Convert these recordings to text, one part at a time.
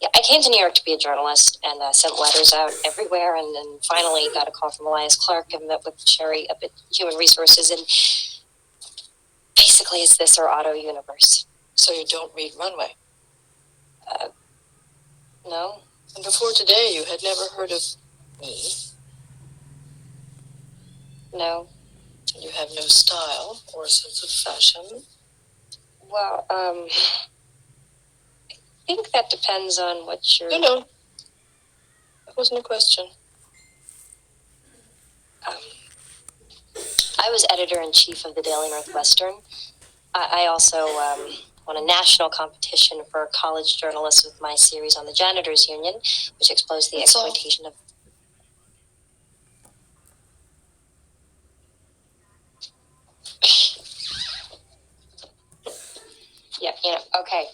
yeah, I came to New York to be a journalist and sent letters out everywhere, and then finally got a call from Elias Clark and met with Sherry up at Human Resources, and basically it's this or Auto Universe. So you don't read Runway? No. And before today, you had never heard of me? No. You have no style or sense of fashion? Well, I think that depends on what you're... No. That wasn't a question. I was editor-in-chief of the Daily Northwestern. I also won a national competition for college journalists with my series on the Janitors Union, which exposed the exploitation of... Yeah, okay.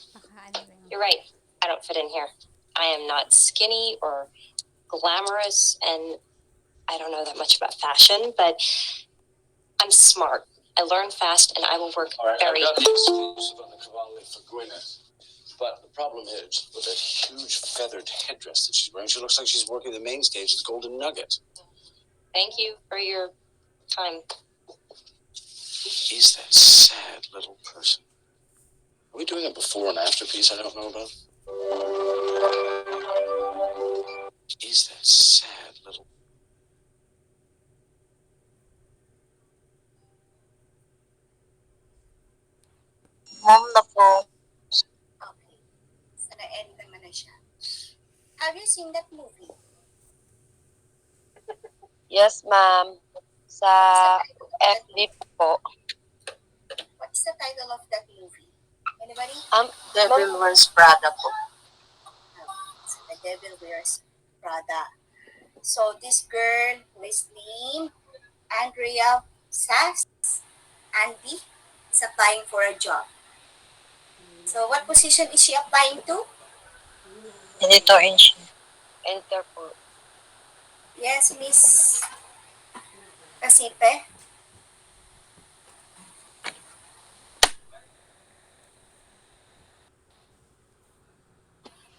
You're right. I don't fit in here. I am not skinny or glamorous, and I don't know that much about fashion, but I'm smart. I learn fast, and I will work very... I've got the exclusive on the Cavalli for Gwyneth. But the problem is, with that huge feathered headdress that she's wearing, she looks like she's working the main stage at Golden Nugget. Thank you for your time. He's that sad little person. Are we doing a before and after piece I don't know about? He's that sad little... Mom na po. Okay. So, na-end naman na siya. Have you seen that movie? Yes, ma'am. Sa FB po. What's the title of that movie? Anybody? Devil Wears Prada po. So, The Devil Wears Prada. So, this girl who is named Andrea Sass, Andy, is applying for a job. So, what position is she applying to? Editor-in-chief. Enter po. Yes, Miss Casipe.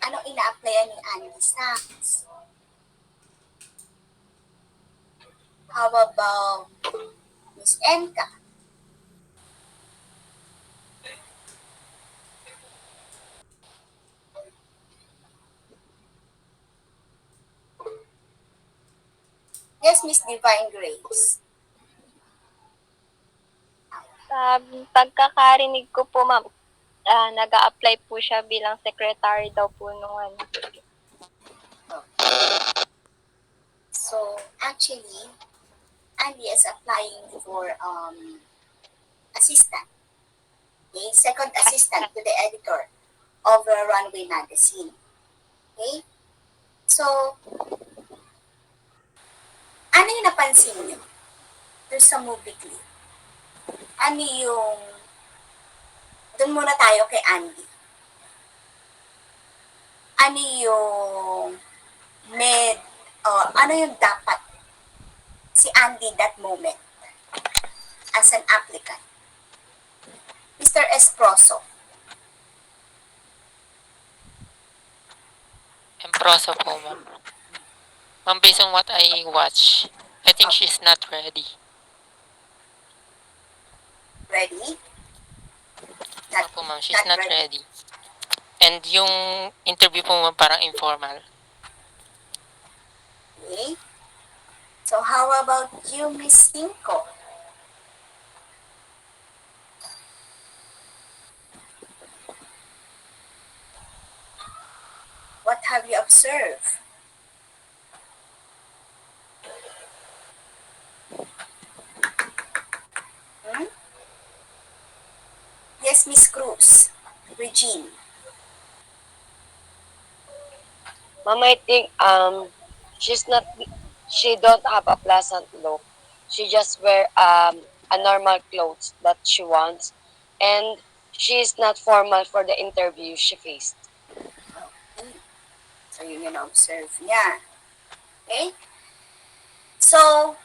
Ano ina-applyan ni Andy Sachs? How about Miss Enka? Yes, Miss Divine Grace. Sa pagkakarinig ko po, ma'am, nag-a-apply po siya bilang secretary daw po nung ano. So, actually, Andy is applying for assistant. Okay? Second assistant to the editor of Runway Magazine. Okay? So, ano yung napansin niyo doon sa movie clip? Ano yung... Doon muna tayo kay Andy. Ano yung ano yung dapat si Andy that moment as an applicant? Mr. Esproso. Emproso po, ma'am. Ma'am, based on what I watch, I think she's not ready. Ready? Opo, ma'am, she's not ready. And yung interview po, ma'am, parang informal. Okay. So how about you, Miss Cinco? What have you observed? Yes, Miss Cruz. Regine. Ma'am, I think she don't have a pleasant look. She just wear a normal clothes that she wants, and she's not formal for the interview she faced. Okay. So yun yung observe niya. Okay? So,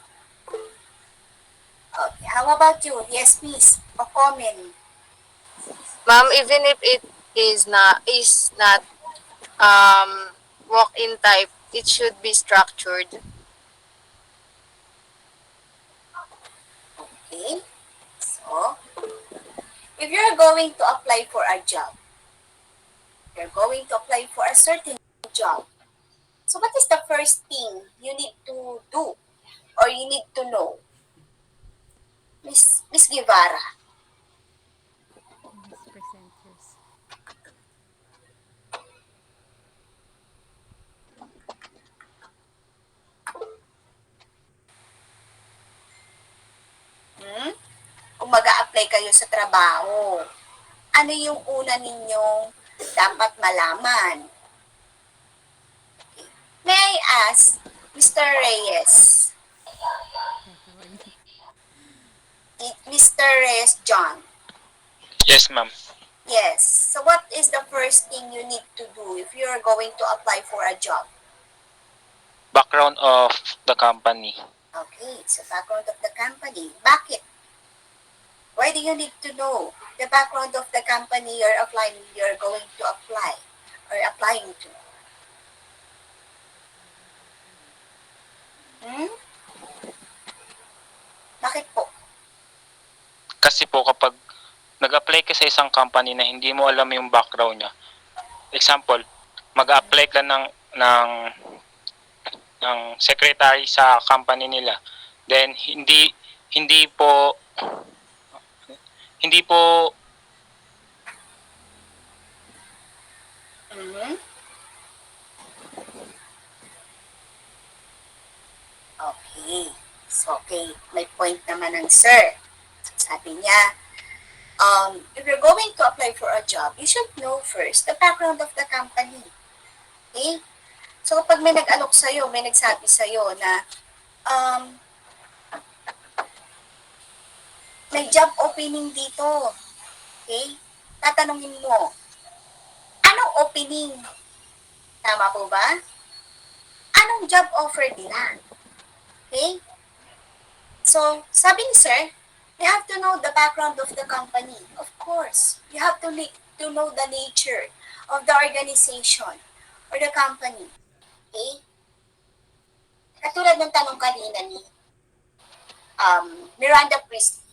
okay, how about you? Yes, please. A comment. Ma'am, even if it is not walk-in type, it should be structured. Okay? So, if you're going to apply for a job, you're going to apply for a certain job. So, what is the first thing you need to do or you need to know? Miss Guevara. Miss Presenters. Hmm? Kung mag apply kayo sa trabaho, ano yung una ninyong dapat malaman? May I ask, Mr. Reyes, Tatawag. Mr. Reyes John, Yes, ma'am. yes, so what is the first thing you need to do if you're going to apply for a job? Background of the company. Okay, so background of the company. Bakit? Why do you need to know the background of the company you're going to apply or applying to? Hmm? Bakit po? Kasi po kapag nag-apply ka sa isang company na hindi mo alam yung background niya. Example, mag-apply ka ng secretary sa company nila. Then hindi po Mhm. Okay. So, okay. May point naman ng sir. Sabi niya, if you're going to apply for a job, you should know first the background of the company. Okay? So, kapag may nag-alok sa'yo, may nagsabi sa'yo na may job opening dito. Okay? Tatanungin mo, anong opening? Tama po ba? Anong job offer nila? Okay? So, sabi ni sir, you have to know the background of the company. Of course, you have to know the nature of the organization or the company. Okay? Katulad ng tanong kanina ni Miranda Priestley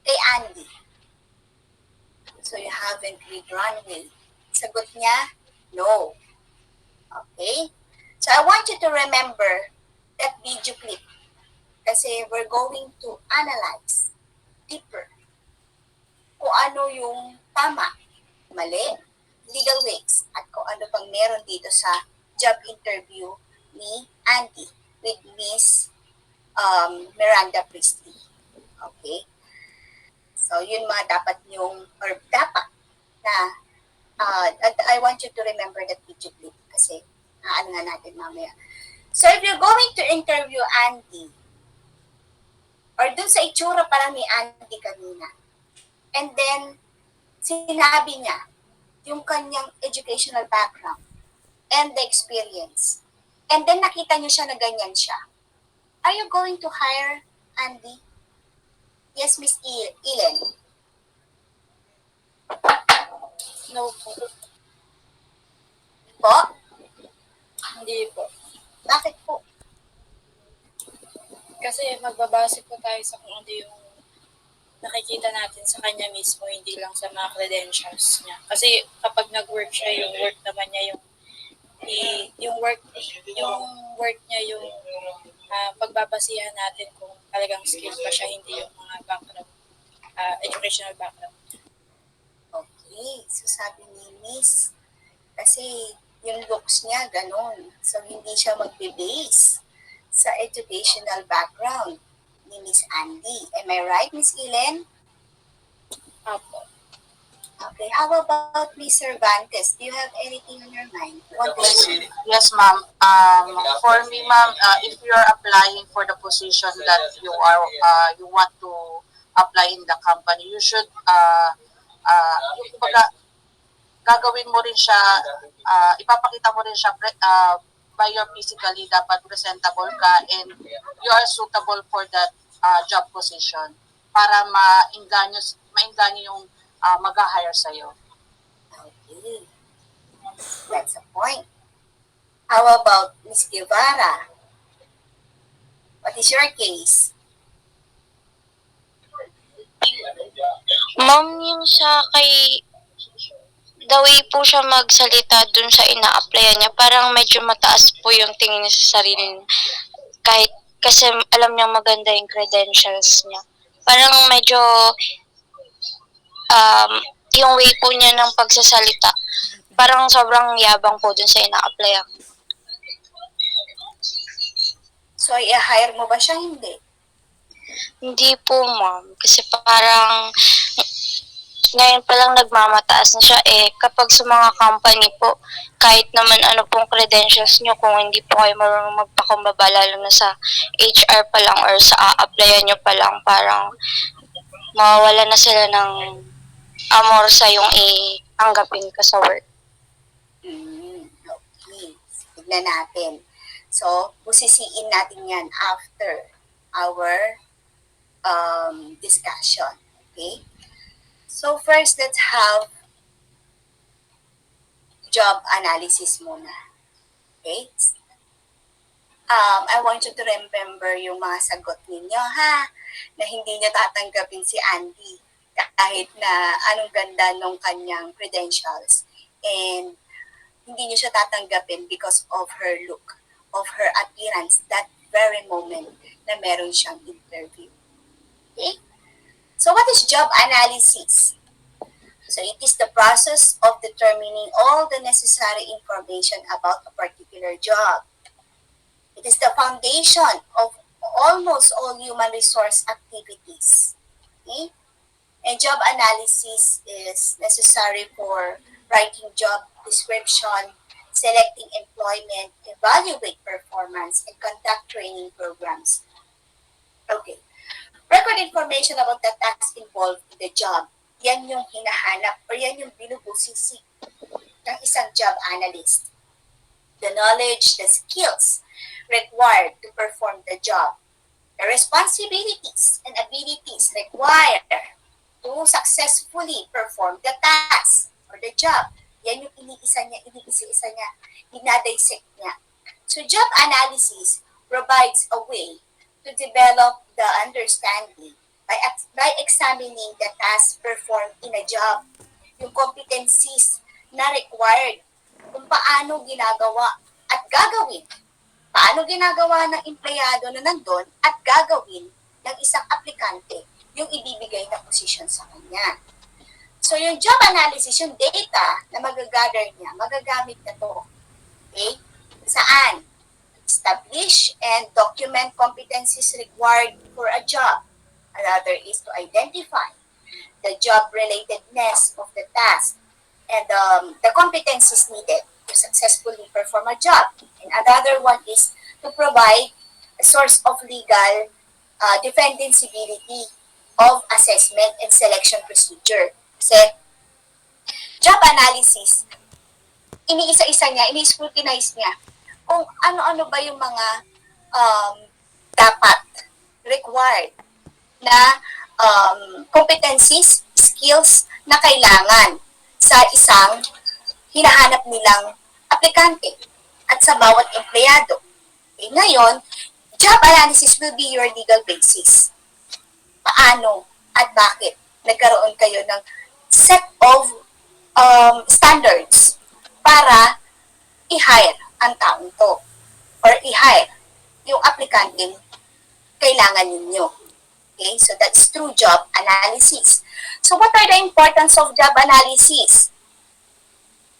kay Andy. So, you haven't read runway. Sagot niya, no. Okay? So, I want you to remember that video clip kasi we're going to analyze deeper kung ano yung tama, mali, legal ways, at kung ano pang meron dito sa job interview ni Andy with Miss Miranda Priestley. Okay? So, yun mga dapat yung, or dapat na, I want you to remember that video clip kasi ano nga natin mamaya. So, if you're going to interview Andy, or dun sa itsura pa lang ni Andy kanina, and then, sinabi niya yung kanyang educational background and the experience, and then nakita niyo siya na ganyan siya, are you going to hire Andy? Yes, Miss Ellen. No po. Po? Hindi po. Bakit po? Kasi magbabase po tayo sa kung ano yung nakikita natin sa kanya mismo, hindi lang sa mga credentials niya. Kasi kapag nag-work siya, yung work naman niya yung work niya yung pagbabasihan natin kung talagang skills pa siya, hindi yung mga background, educational background. Okay, so sabi ni Miss, kasi yung looks niya ganon. So hindi siya magbe-base sa educational background ni Miss Andy. Am I right, Miss Ellen? Apo. Okay, how about Miss Cervantes? Do you have anything on your mind? Yes, ma'am. For me, ma'am, if you're applying for the position that you want to apply in the company, you should kumbaga, gagawin mo rin siya, ipapakita mo rin siya by your physically, dapat presentable ka and you are suitable for that job position para mainganyo yung mag-hire sa'yo. Okay. That's a point. How about Miss Guevara? What is your case? Ma'am, yung sa kay the way po siya magsalita dun sa ina-applyan niya, parang medyo mataas po yung tingin niya sa sarili niya. Kahit kasi alam niya maganda yung credentials niya. Parang medyo yung way po niya ng pagsasalita, parang sobrang yabang po dun sa ina-applyan. So, i-hire mo ba siya? Hindi. Hindi po, ma'am. Kasi parang ngayon pa lang nagmamataas na siya kapag sa mga company po, kahit naman ano pong credentials nyo, kung hindi po kayo marunong magpakumbaba, lalo na sa HR pa lang or sa a-applyan nyo pa lang, parang mawawala na sila ng amor sa yung tanggapin ka sa work. Okay. Tignan natin. So, busisiin natin yan after our discussion. Okay? So, first, let's have job analysis muna. Okay? I want you to remember yung mga sagot ninyo, ha? Na hindi nyo tatanggapin si Andy kahit na anong ganda nung kanyang credentials. And hindi nyo siya tatanggapin because of her look, of her appearance, that very moment na meron siyang interview. Okay? So what is job analysis? So it is the process of determining all the necessary information about a particular job. It is the foundation of almost all human resource activities. Okay? And job analysis is necessary for writing job description, selecting employment, evaluate performance, and conduct training programs. Okay. Record information about the tasks involved in the job. Yan yung hinahanap or yan yung binubusisi ng isang job analyst. The knowledge, the skills required to perform the job. The responsibilities and abilities required to successfully perform the task or the job. Yan yung iniisa niya, dinadissect niya. So job analysis provides a way to develop the understanding by examining the tasks performed in a job, yung competencies na required, kung paano ginagawa at gagawin. Paano ginagawa ng empleyado na nandun at gagawin ng isang aplikante yung ibibigay na position sa kanya. So yung job analysis, yung data na magagather niya, magagamit na to. Okay? Saan? Establish and document competencies required for a job. Another is to identify the job relatedness of the task and the competencies needed to successfully perform a job. And another one is to provide a source of legal defensibility of assessment and selection procedure. Kasi job analysis, iniisa-isa niya, ini-scrutinize niya kung ano-ano ba yung mga dapat, required na competencies, skills na kailangan sa isang hinahanap nilang aplikante at sa bawat empleyado. Okay, ngayon, job analysis will be your legal basis. Paano at bakit nagkaroon kayo ng set of standards para i-hire ang taong to or i-hire yung aplikanteng kailangan ninyo. Okay, so that's through job analysis. So what are the importance of job analysis?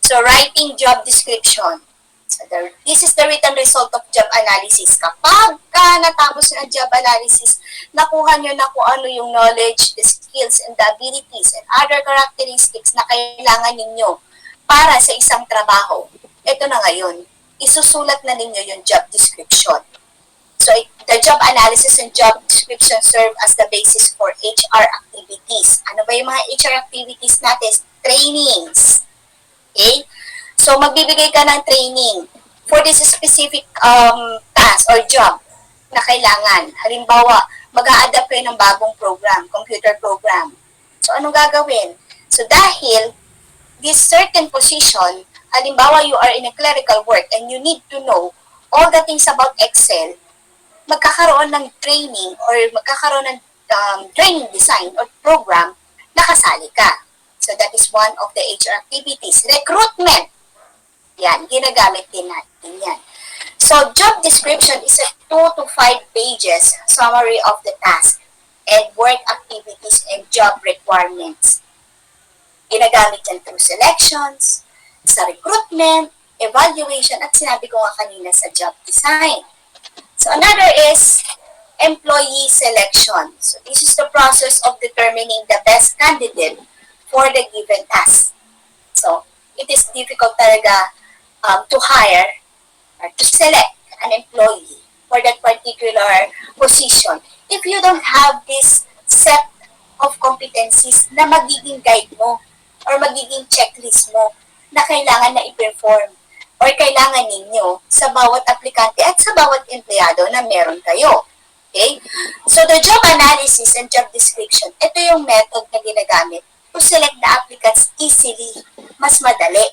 So writing job description. So this is the written result of job analysis. Kapag natapos ng job analysis, nakuha nyo na kung ano yung knowledge, the skills, and the abilities, and other characteristics na kailangan ninyo para sa isang trabaho. Ito na ngayon, isusulat na ninyo yung job description. So the job analysis and job description serve as the basis for HR activities. Ano ba yung mga HR activities natin? Trainings. Okay? So magbibigay ka ng training for this specific task or job na kailangan. Halimbawa, mag-a-adapt kayo ng bagong program, computer program. So anong gagawin? So dahil this certain position, halimbawa you are in a clerical work and you need to know all the things about Excel, magkakaroon ng training or magkakaroon ng training design or program, nakasali ka. So that is one of the HR activities. Recruitment. Yan, ginagamit din natin yan. So job description is a 2 to 5 pages summary of the task and work activities and job requirements. Ginagamit yan through selections, sa recruitment, evaluation, at sinabi ko nga kanina sa job design. So another is employee selection. So this is the process of determining the best candidate for the given task. So it is difficult talaga to hire or to select an employee for that particular position if you don't have this set of competencies na magiging guide mo or magiging checklist mo na kailangan na i-perform or kailangan ninyo sa bawat aplikante at sa bawat empleyado na meron kayo. Okay? So, the job analysis and job description, ito yung method na ginagamit to select the applicants easily, mas madali.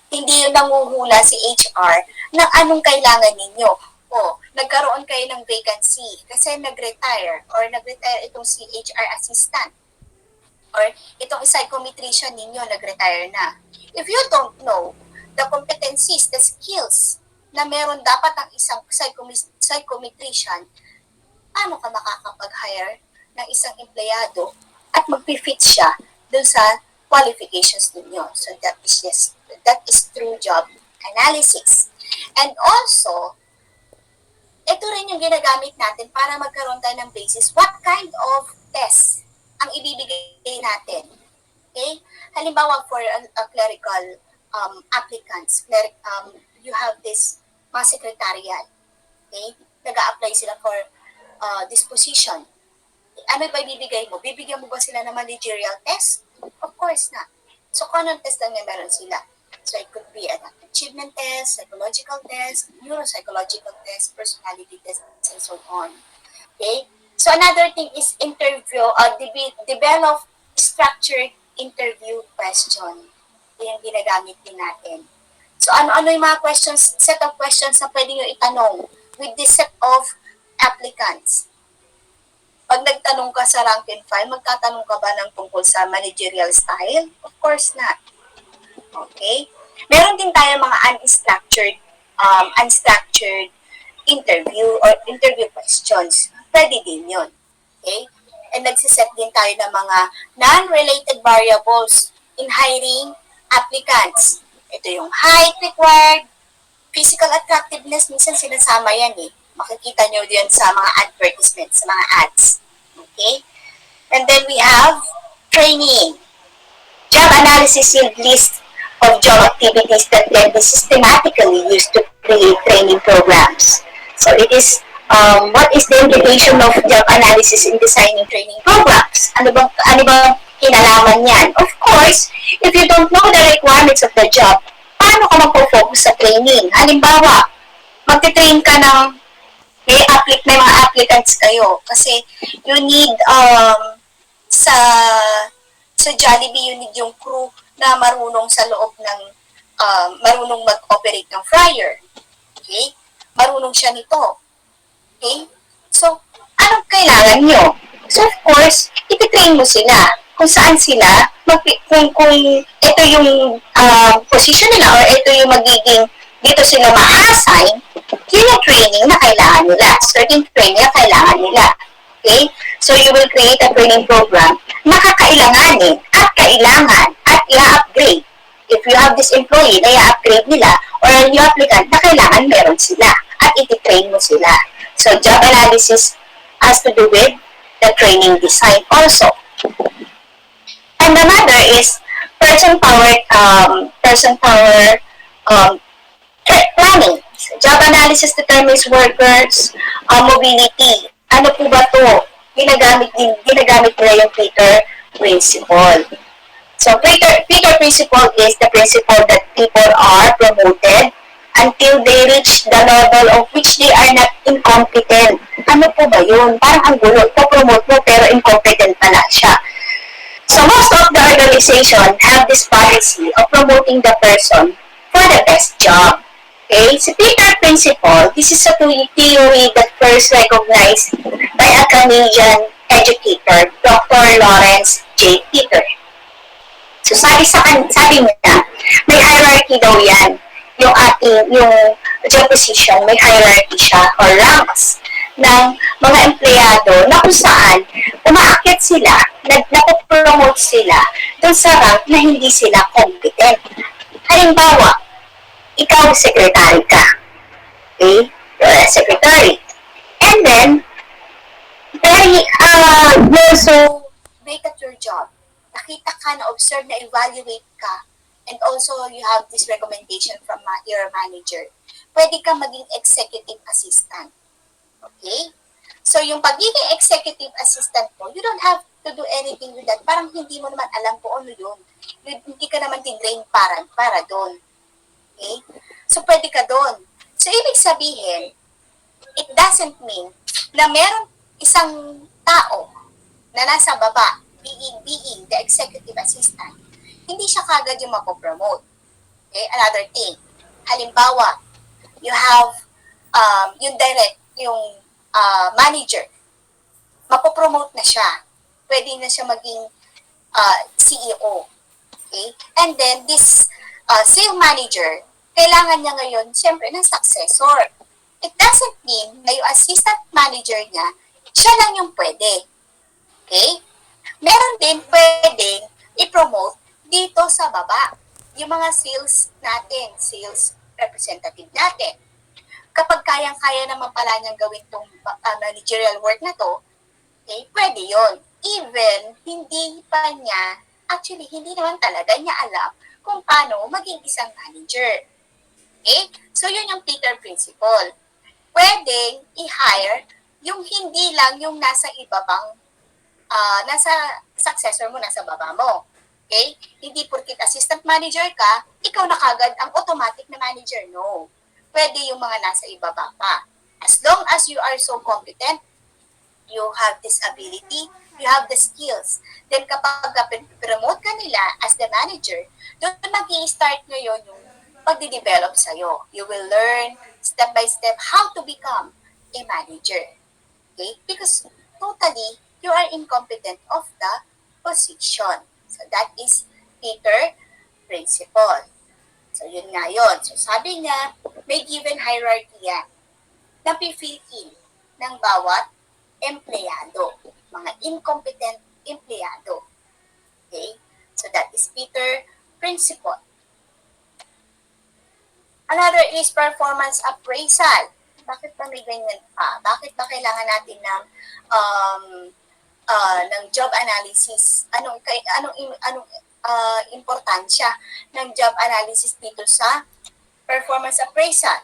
Hindi yung nanguhula si HR ng anong kailangan ninyo. O, nagkaroon kayo ng vacancy kasi nag-retire or nag-retire itong si HR assistant or itong psychometrician ninyo nag-retire na. If you don't know the competencies, the skills na meron dapat ang isang psychometrician, paano ka makakapag-hire ng isang empleyado at mag-fit siya dun sa qualifications ninyo. So that is through job analysis. And also, ito rin yung ginagamit natin para magkaroon tayo ng basis. What kind of test ang ibibigay natin? Okay? Halimbawa, for a clerical applicants, you have this mga secretarial. Okay? Nag-a-apply sila for this position. Ano ba ibibigay mo? Bibigyan mo ba sila ng managerial test? Of course not. So, common test lang na meron sila. So, it could be an achievement test, psychological test, neuropsychological test, personality test, and so on. Okay? So, another thing is develop structured interview question. Yung ginagamit din natin. So, ano yung mga questions, set of questions na pwede nyo itanong with this set of applicants? Pag nagtanong ka sa rank and file, magtatanong ka ba ng tungkol sa managerial style? Of course not. Okay? Meron din tayo mga unstructured interview or interview questions. Pwede din yun. Okay? And nagsiset din tayo ng mga non-related variables in hiring applicants. Ito yung height required, physical attractiveness, minsan sinasama yan eh. Makikita nyo din sa mga advertisements, sa mga ads. Okay? And then we have training. Job analysis yield list of job activities that can be systematically used to create training programs. So it is, what is the implication of job analysis in designing training programs? Ano bang kinalaman yan? Of course, if you don't know the requirements of the job, paano ka magpo-focus sa training? Halimbawa, magte-train ka ng may mga applicants kayo kasi you need sa Jollibee, you need yung crew na marunong sa loob ng marunong mag-operate ng fryer. Okay? Marunong siya nito. Okay? So, anong kailangan nyo? So, of course, ititrain mo sila kung saan sila, kung ito yung position nila or ito yung magiging dito sila ma-assign, yun yung training na kailangan nila. Certain training na kailangan nila. Okay? So, you will create a training program na kakailanganin at kailangan at i-upgrade. If you have this employee na i-upgrade nila or yung applicant na kailangan meron sila at iti-train mo sila. So, job analysis has to do with the training design also. And another is person-powered planning. Job analysis determines workers' mobility. Ano po ba to? Ginagamit nila yung Peter Principle. So, Peter Principle is the principle that people are promoted until they reach the level of which they are not incompetent. Ano po ba yun? Parang ang gulo. Ipopromote mo pero incompetent pala siya. So most of the organization have this policy of promoting the person for the best job. Okay, so Peter Principle, this is a theory that first recognized by a Canadian educator, Dr. Lawrence J. Peter. So sabi niya, may hierarchy daw yan. Yung job position, may hierarchy siya or ranks ng mga empleyado na kung saan umaakyat sila, napopromote sila dun sa rank na hindi sila competent. Halimbawa, ikaw secretary ka. Okay? You're a secretary. And then, you also make at your job. Nakita ka, na-observe, na-evaluate ka, and also you have this recommendation from your manager. Pwede ka maging executive assistant. Okay? So, yung pagiging executive assistant mo, you don't have to do anything with that. Parang hindi mo naman alam kung ano yun. Hindi ka naman tinrain para doon. Okay? So, pwede ka doon. So, ibig sabihin, it doesn't mean na meron isang tao na nasa baba, being the executive assistant, hindi siya kagad yung mapopromote. Okay? Another thing, halimbawa, you have yung manager, mapopromote na siya. Pwede na siya maging CEO. Okay? And then, this sales manager, kailangan niya ngayon, siyempre, ng successor. It doesn't mean na yung assistant manager niya, siya lang yung pwede. Okay? Meron din pwedeng i-promote dito sa baba. Yung mga sales natin, sales representative natin. Kapag kayang-kaya naman pala niyang gawin itong managerial work na to, okay, pwede yon. Even, hindi naman talaga niya alam kung paano maging isang manager. Okay? So, yun yung Peter Principle. Pwedeng i-hire yung hindi lang yung nasa ibabang, nasa successor mo, nasa baba mo. Okay? Hindi porkit assistant manager ka, ikaw na kagad ang automatic na manager. No. Pwede yung mga nasa ibaba pa. As long as you are so competent, you have this ability, you have the skills. Then kapag promote ka nila as the manager, doon mag-i-start ngayon yung pagde-develop sa'yo. You will learn step by step how to become a manager. Okay? Because totally, you are incompetent of the position. So that is Peter Principle. So yun nga yun. So sabi niya, may given hierarchy yan na pipil in ng bawat empleyado. Mga incompetent empleyado. Okay? So that is Peter Principle. Another is performance appraisal. Bakit ba may ganyan pa? Bakit ba kailangan natin ng job analysis? Anong importansya ng job analysis dito sa performance appraisal?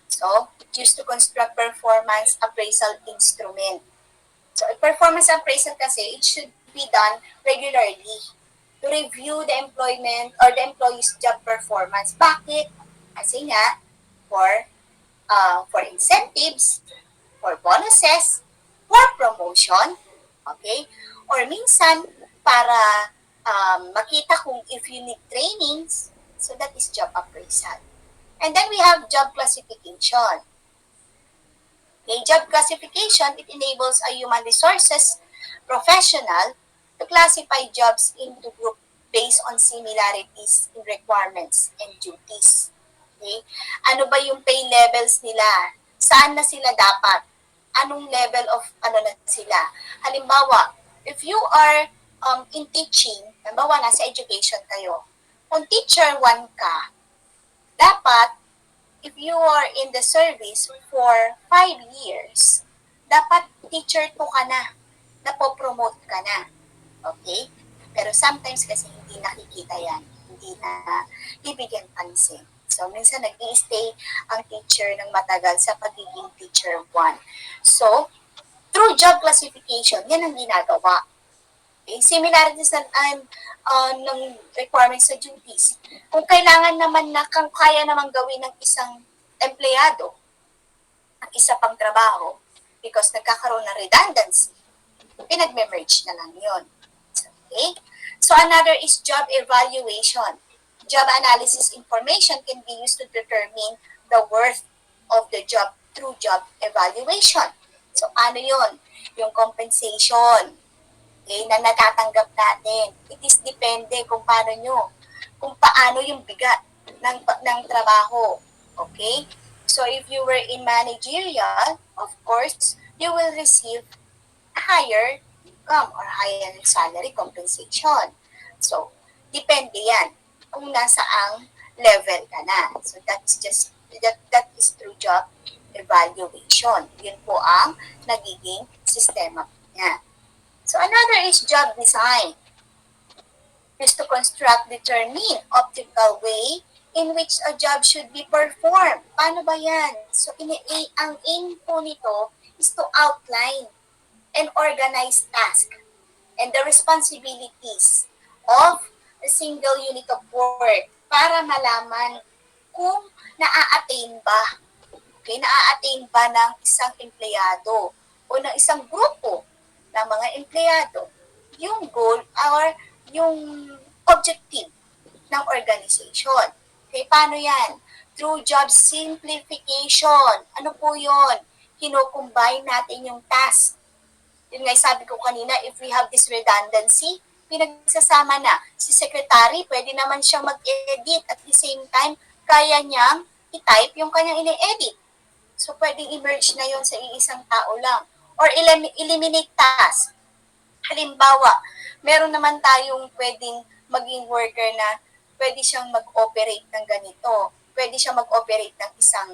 So, used to construct performance appraisal instrument. So, a performance appraisal kasi, it should be done regularly to review the employment or the employee's job performance. Bakit? Kasi nga, for incentives, for bonuses, for promotion, okay? Or minsan, para makita kung if you need trainings, so that is job appraisal. And then we have job classification. Okay, job classification, it enables a human resources professional to classify jobs into groups based on similarities in requirements and duties. Okay? Ano ba yung pay levels nila? Saan na sila dapat? Anong level of na sila? Halimbawa, if you are in teaching, halimbawa nasa education kayo, kung teacher 1 ka, dapat, if you are in the service for 5 years, dapat teacher 2 ka na, napopromote ka na. Okay? Pero sometimes kasi hindi nakikita yan, hindi na ibigyan pansin. So, minsan nag-i-stay ang teacher ng matagal sa pagiging teacher 1. So, through job classification, yan ang ginagawa. Okay? Similarities ng requirements sa duties. Kung kailangan naman na, kung kaya naman gawin ng isang empleyado, ang isa pang trabaho, because nagkakaroon ng redundancy, pinagme-merge na lang yun. So, Okay? So another is job evaluation. Job analysis information can be used to determine the worth of the job through job evaluation. So ano yun? Yung compensation, okay, na natatanggap natin. It is depende kung paano yung bigat ng trabaho. Okay? So if you were in managerial, of course, you will receive higher income or higher salary compensation. So, depende yan kung nasaang level ka na. So, that is through job evaluation. Yun po ang nagiging sistema niya. So, another is job design. Is to construct, determine optimal way in which a job should be performed. Paano ba yan? So, ang aim po nito is to outline and organize tasks and the responsibilities of a single unit of work para malaman kung naa-attain ba, ng isang empleyado o ng isang grupo ng mga empleyado yung goal or yung objective ng organization. Okay, paano yan? Through job simplification. Ano po yun? Kino-combine natin yung task. Yun nga, sabi ko kanina, if we have this redundancy, pinagsasama na. Si secretary, pwede naman siyang mag-edit at the same time, kaya niyang i-type yung kanyang ini-edit. So, pwedeng i-merge na yun sa iisang tao lang. Or eliminate task. Halimbawa, meron naman tayong pwedeng maging worker na pwede siyang mag-operate ng ganito. Pwede siyang mag-operate ng isang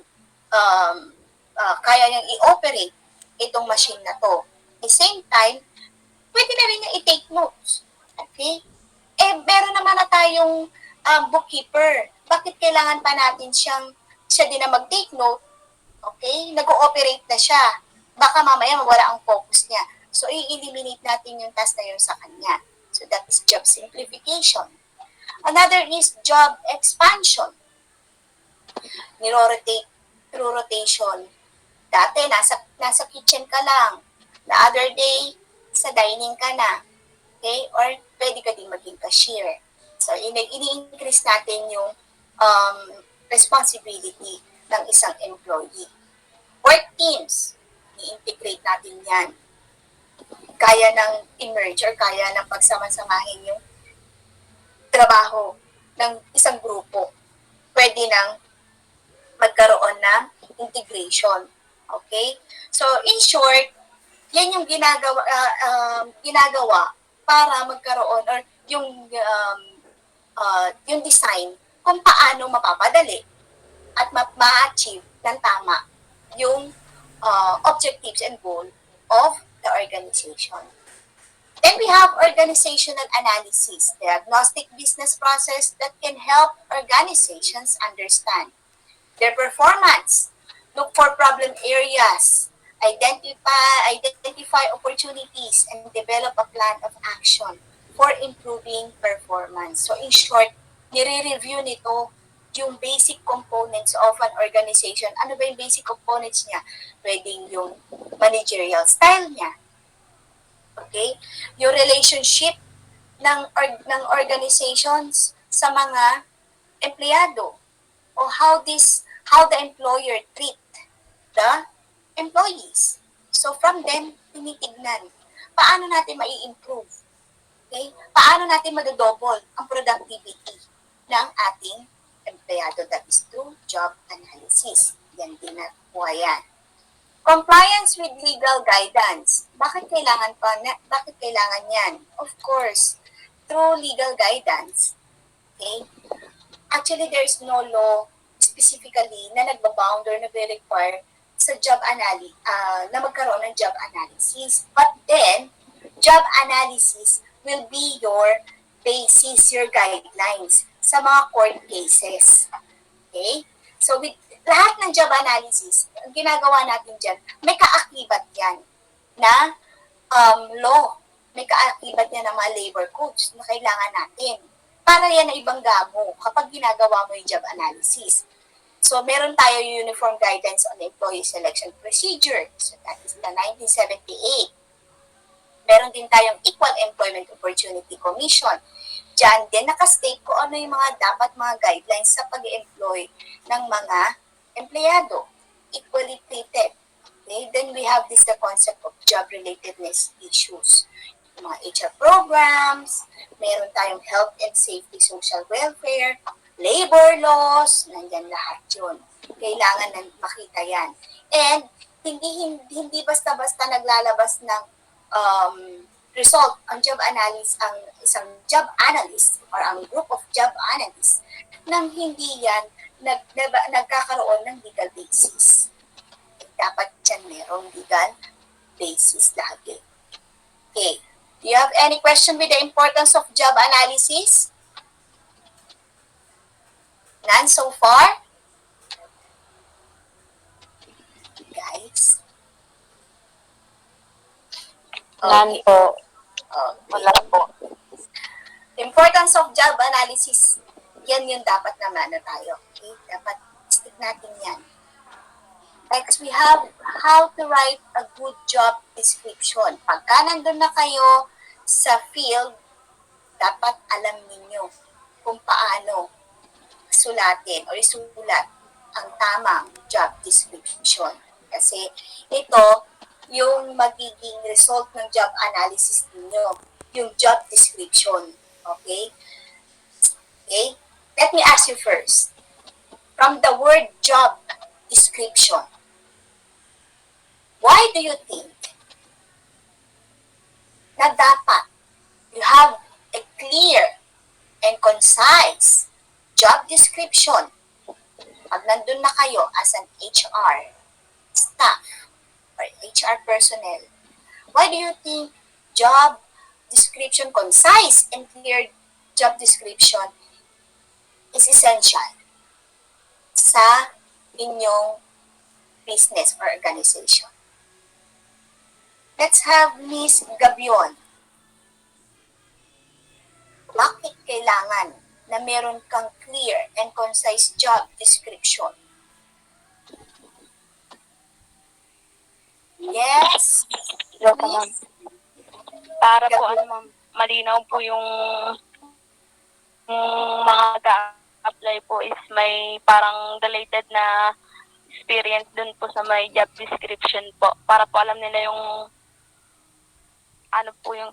kaya niyang i-operate itong machine na to. At the same time, pwede na rin niya i-take notes. Okay? Meron naman na tayong bookkeeper. Bakit kailangan pa natin siya din na mag-take note? Okay? Nag-ooperate na siya. Baka mamaya mawala ang focus niya. So, i-eliminate natin yung task na yun sa kanya. So, that is job simplification. Another is job expansion. Niro-rotate through rotation. Dati, nasa kitchen ka lang. The other day, sa dining ka na. Okay? Or pwede ka din maging cashier. So, ini-increase natin yung responsibility ng isang employee. Work teams. I-integrate natin yan. Kaya ng i-merge or kaya ng pagsama-samahin yung trabaho ng isang grupo. Pwede nang magkaroon ng integration. Okay? So, in short, yan yung ginagawa para magkaroon or yung design kung paano mapapadali at ma-achieve ng tama yung objectives and goal of the organization. Then we have organizational analysis, diagnostic business process that can help organizations understand their performance, look for problem areas, identify opportunities, and develop a plan of action for improving performance. So in short, nire-review nito yung basic components of an organization. Ano ba yung basic components niya? Pwedeng yung managerial style niya. Okay? Yung relationship ng organizations sa mga empleyado. O how the employer treat the employees. So from them, tinitignan. Paano natin mai-improve? Okay? Paano natin madodouble ang productivity ng ating empleyado? That is through job analysis. Yan din na po yan. Compliance with legal guidance. Bakit kailangan yan? Of course, through legal guidance. Okay? Actually, there is no law specifically na nagbabound or nagre-require sa job analysis, na magkaroon ng job analysis. But then, job analysis will be your basis, your guidelines sa mga court cases. Okay? So, with lahat ng job analysis, ang ginagawa natin dyan, may kaakibat yan na law. May kaakibat yan ng mga labor codes na kailangan natin. Para yan na ibangga mo kapag ginagawa mo yung job analysis. So, meron tayo Uniform Guidance on Employee Selection Procedure. So, that is the 1978. Meron din tayong Equal Employment Opportunity Commission. Diyan din nakastate ko ano yung mga dapat mga guidelines sa pag-employ ng mga empleyado. Equally treated. Okay? Then we have the concept of job-relatedness issues. Yung mga HR programs, meron tayong health and safety, social welfare, labor laws, nandyan lahat yun. Kailangan na makita yan. And hindi basta-basta naglalabas ng result ang job analysis, ang isang job analyst or ang group of job analysts nang hindi yan nagkakaroon ng legal basis. Dapat dyan merong legal basis lagi. Okay. Do you have any question with the importance of job analysis? None so far? Guys? None po. Wala po. The importance of job analysis, yan yung dapat naman na tayo. Okay? Dapat stick natin yan. Next, we have how to write a good job description. Pagka nandun na kayo sa field, dapat alam ninyo kung paano sulatin o isulat ang tamang job description. Kasi ito, yung magiging result ng job analysis ninyo, yung job description. Okay? Okay? Let me ask you first. From the word job description, why do you think na dapat you have a clear and concise job description pag nandun na kayo as an HR staff or HR personnel? Why do you think job description, concise and clear job description is essential sa inyong business or organization? Let's have Miss Gabion. Bakit kailangan na meron kang clear and concise job description? Yes. Hello po, ma'am. Para po, ma'am, malinaw po yung mga apply po is may parang related na experience dun po sa may job description po. Para po alam nila yung ano po yung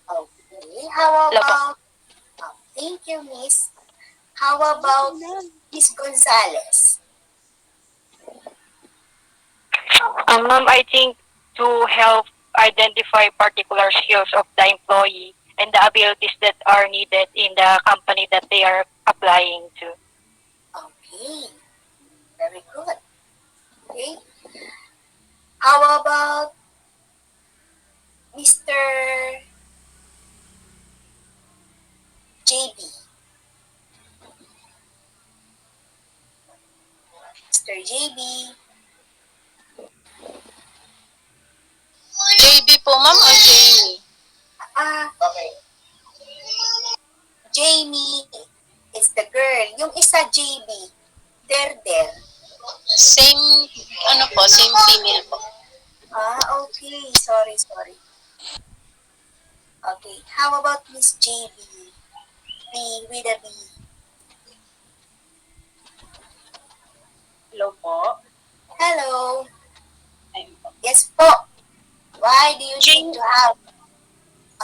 Okay. How about thank you, Miss. How about Miss Gonzalez? Ma'am, I think to help identify particular skills of the employee and the abilities that are needed in the company that they are applying to. Okay. Very good. Okay. How about Mr. JB? Mr. JB? JB po, ma'am, o Jamie? Okay. Jamie is the girl. Yung isa JB, der. Same, same female po. Okay. Sorry. Okay. How about Miss JB? B with a B. Hello po. Hello. Yes po. Why do you need to have...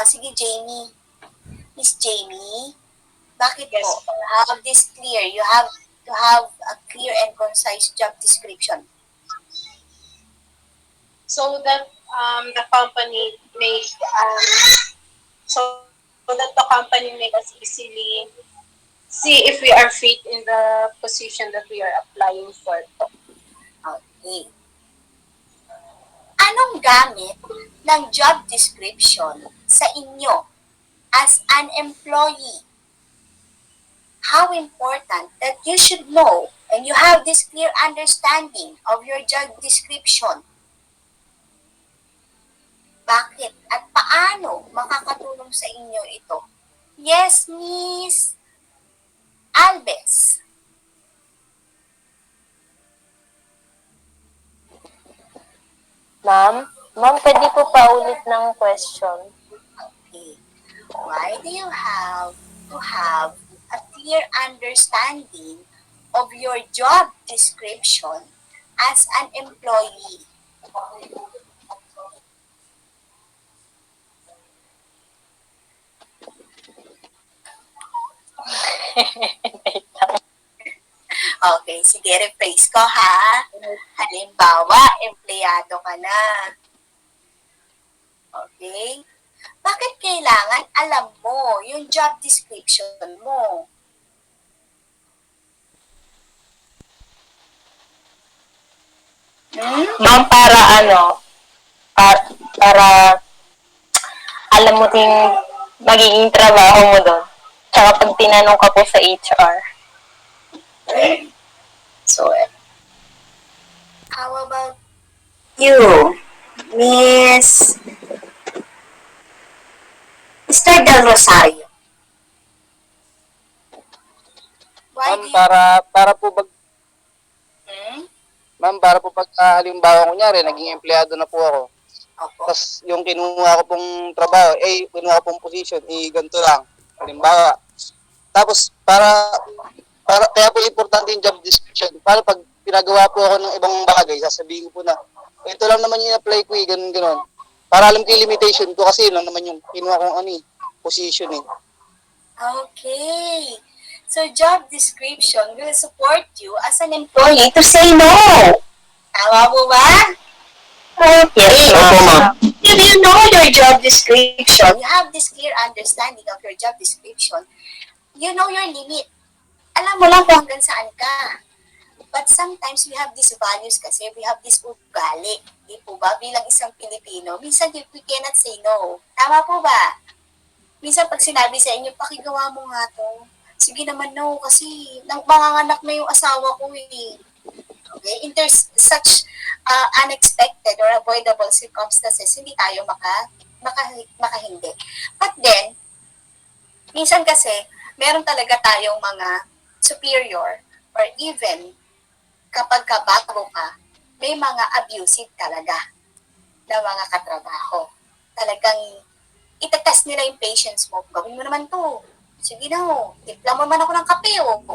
sige, Jamie. Miss Jamie, bakit Yes, po? Have this clear. You have to have a clear and concise job description. So that the company may us easily see if we are fit in the position that we are applying for. Okay. Anong gamit ng job description sa inyo as an employee? How important that you should know and you have this clear understanding of your job description. Bakit at paano makakatulong sa inyo ito? Yes, Miss Albes. Ma'am, pwede po paulit ng question. Okay. Why do you have to have a clear understanding of your job description as an employee? Okay, sige, rephrase ko ha. Halimbawa, empleyado ka na. Okay? Bakit kailangan alam mo yung job description mo? Ma'am, para para alam mo din magiging trabaho mo doon. Tsaka pag tinanong ka po sa HR. So, how about you, Miss Mr. Del Rosario? Why Ma'am, do you... para po pag Hmm? Ma'am, para po pag halimbawa kunyari, naging empleyado na po ako. Opo. Tapos yung kinuha ko pong trabaho, kinuha ko pong position, ganito lang. Halimbawa. Tapos kaya po importante yung job description. Para pag pinagawa po ako ng ibang bagay, sasabihin ko po na, ito lang naman yung apply ko ganun. Para alam ko yung limitation ko kasi yun lang naman yung kinuha kong position Okay. So, job description will support you as an employee to say no. Tama mo ba? Yes, ma'am. If you know your job description, you have this clear understanding of your job description, you know your limit. Alam mo lang kung hanggang saan ka. But sometimes we have these values kasi, we have this ugali. Di po ba? Bilang isang Pilipino, minsan we cannot say no. Tama po ba? Minsan pag sinabi sa inyo, pakigawa mo nga to. Sige naman no, kasi manganganak na yung asawa ko eh. Okay? In there's such unexpected or avoidable circumstances, hindi tayo makahindi. But then, minsan kasi, meron talaga tayong mga superior or even kapag kabago ka, may mga abusive talaga na mga katrabaho. Talagang itatest nila yung patience mo. Gawin mo naman to. Sige na ho. Tipla mo man ako ng kape o.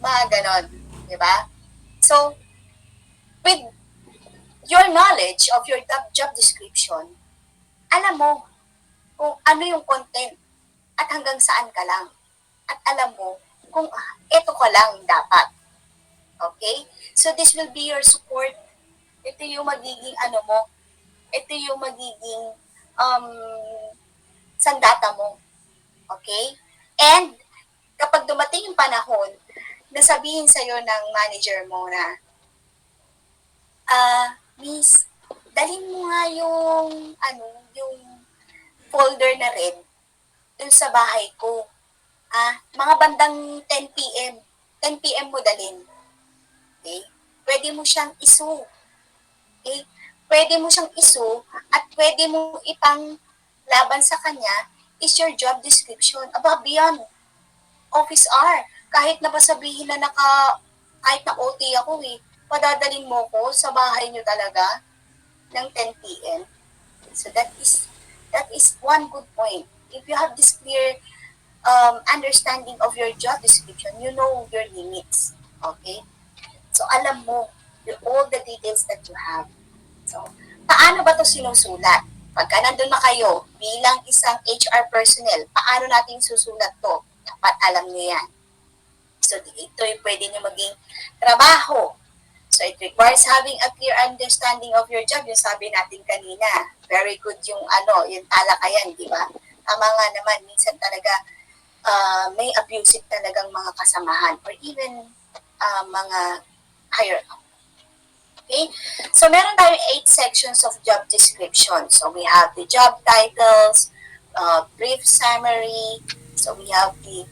Mga ganon. Diba? So, with your knowledge of your job description, alam mo kung ano yung content at hanggang saan ka lang. At alam mo kung ito ka lang dapat. Okay? So, this will be your support. Ito yung magiging ito yung magiging sandata mo. Okay? And, kapag dumating yung panahon, nasabihin sa'yo ng manager mo na, Miss, dalhin mo nga yung folder na red dun sa bahay ko. Mga bandang 10 p.m. 10 p.m. mo dalhin. Okay? Pwede mo siyang isu. Okay? Pwede mo siyang isu at pwede mo ipang laban sa kanya is your job description. Aba, beyond office hour. Kahit na ba sabihin na kahit na OT ako padadalin mo ko sa bahay nyo talaga ng 10 p.m. So that is one good point. If you have this clear understanding of your job description, you know your limits. Okay? So alam mo all the details that you have. So, paano ba ito sinusulat? Pagka nandun na kayo bilang isang HR personnel, paano natin susulat to? Dapat alam niyo yan. So, ito yung pwede nyo maging trabaho. So, it requires having a clear understanding of your job. Yung sabi natin kanina, very good yung yung talakayan, di ba? Tama nga naman, minsan talaga may abusive talagang mga kasamahan or even mga higher up. Okay? So, meron tayo 8 sections of job description. So, we have the job titles, brief summary. So, we have the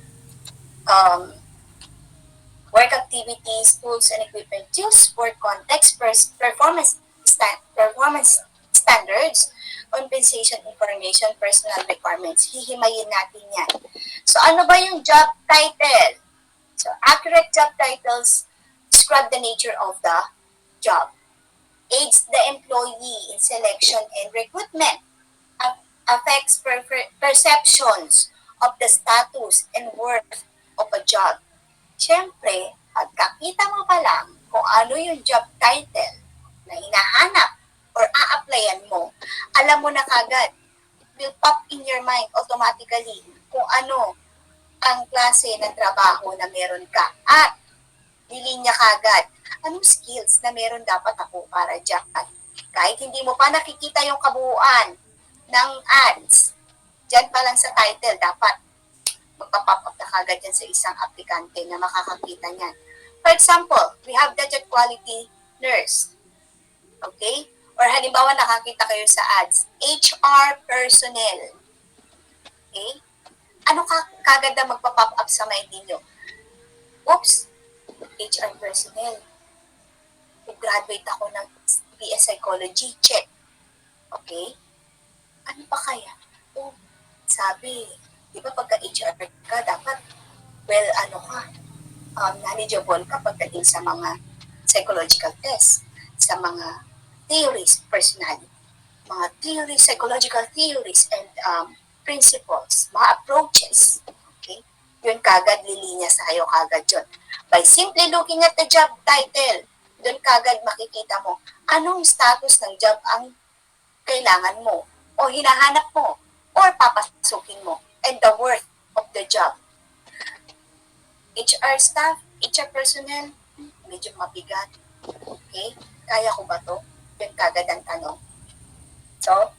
work activities, tools, and equipment used, work context, performance standards, compensation information, personal requirements. Hihimayin natin yan. So, ano ba yung job title? So, accurate job titles describe the nature of the job. aids the employee in selection and recruitment, affects perceptions of the status and worth of a job. Siyempre, pagkakita mo pa lang kung ano yung job title na hinahanap or a-applyan mo, alam mo na kagad, will pop in your mind automatically kung ano ang klase ng trabaho na meron ka. At nilinya kagad, anong skills na meron dapat ako para dyan. Kahit hindi mo pa nakikita yung kabuuan ng ads, dyan pa lang sa title, dapat magpa-pop up na kagad yan sa isang aplikante na makakakita niyan. For example, we have the job quality nurse. Okay? Or halimbawa nakakita kayo sa ads, HR personnel. Okay? Ano kagad na magpa-pop up sa mind ninyo? Oops! HR personnel. Graduate ako ng BS Psychology. Check. Okay? Ano pa kaya? Oh, sabi, di ba pagka HR ka, dapat, well, knowledgeable ka pagdating sa mga psychological tests, sa mga theories, personality, mga theories, psychological theories, and principles, mga approaches. Okay? Yun kagad, lilinya sa'yo kagad yun. By simply looking at the job title, doon kagad makikita mo anong status ng job ang kailangan mo o hinahanap mo or papasukin mo and the worth of the job. HR staff, HR personnel, medyo mabigat. Okay? Kaya ko ba to? Yun kagad ang tanong. So,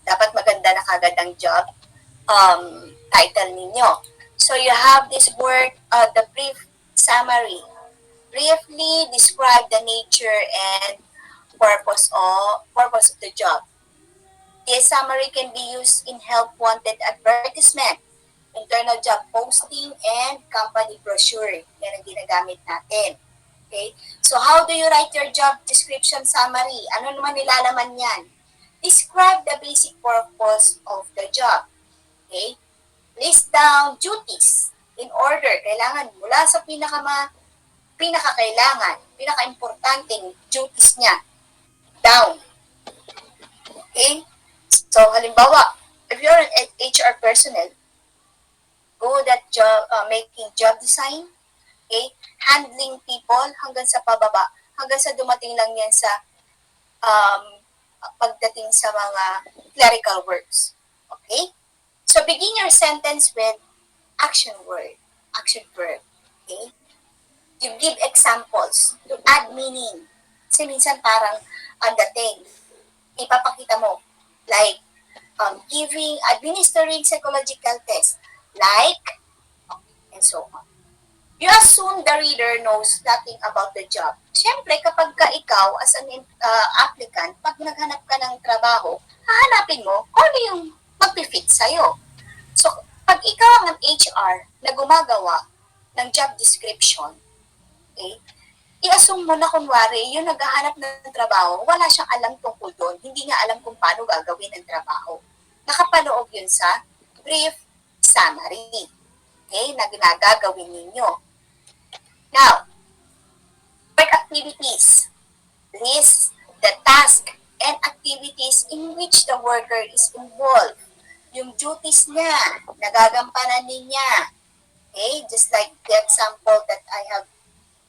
dapat maganda na kagad ang job title ninyo. So, you have this work, the brief summary. Briefly describe the nature and purpose of the job. This summary can be used in help wanted advertisement, internal job posting, and company brochure. Yan ang ginagamit natin. Okay? So, how do you write your job description summary? Ano naman nilalaman yan? Describe the basic purpose of the job. Okay? List down duties in order. Kailangan mula sa pinakakailangan, pinaka-importanting duties niya. Down. Okay? So, halimbawa, if you're an HR personnel, good at job, making job design, okay? Handling people hanggang sa pababa, hanggang sa dumating lang yan sa pagdating sa mga clerical works. Okay? So, begin your sentence with action word, action verb. Okay? You give examples to add meaning. Kasi minsan parang ang dating, ipapakita mo, like, administering psychological test, like, and so on. You assume the reader knows nothing about the job. Siyempre, kapag ka ikaw as an applicant, pag naghanap ka ng trabaho, hahanapin mo kung ano yung mag-fit sa'yo. So, pag ikaw ang HR na gumagawa ng job description, okay, i-assume mo na kunwari, yung naghahanap ng trabaho, wala siyang alam tungkol doon, hindi niya alam kung paano gagawin ang trabaho. Nakapaloob yun sa brief summary, okay, na ginagagawin ninyo. Now, work activities. List the task and activities in which the worker is involved. Yung duties niya, nagagampanan niya. Okay, just like the example that I have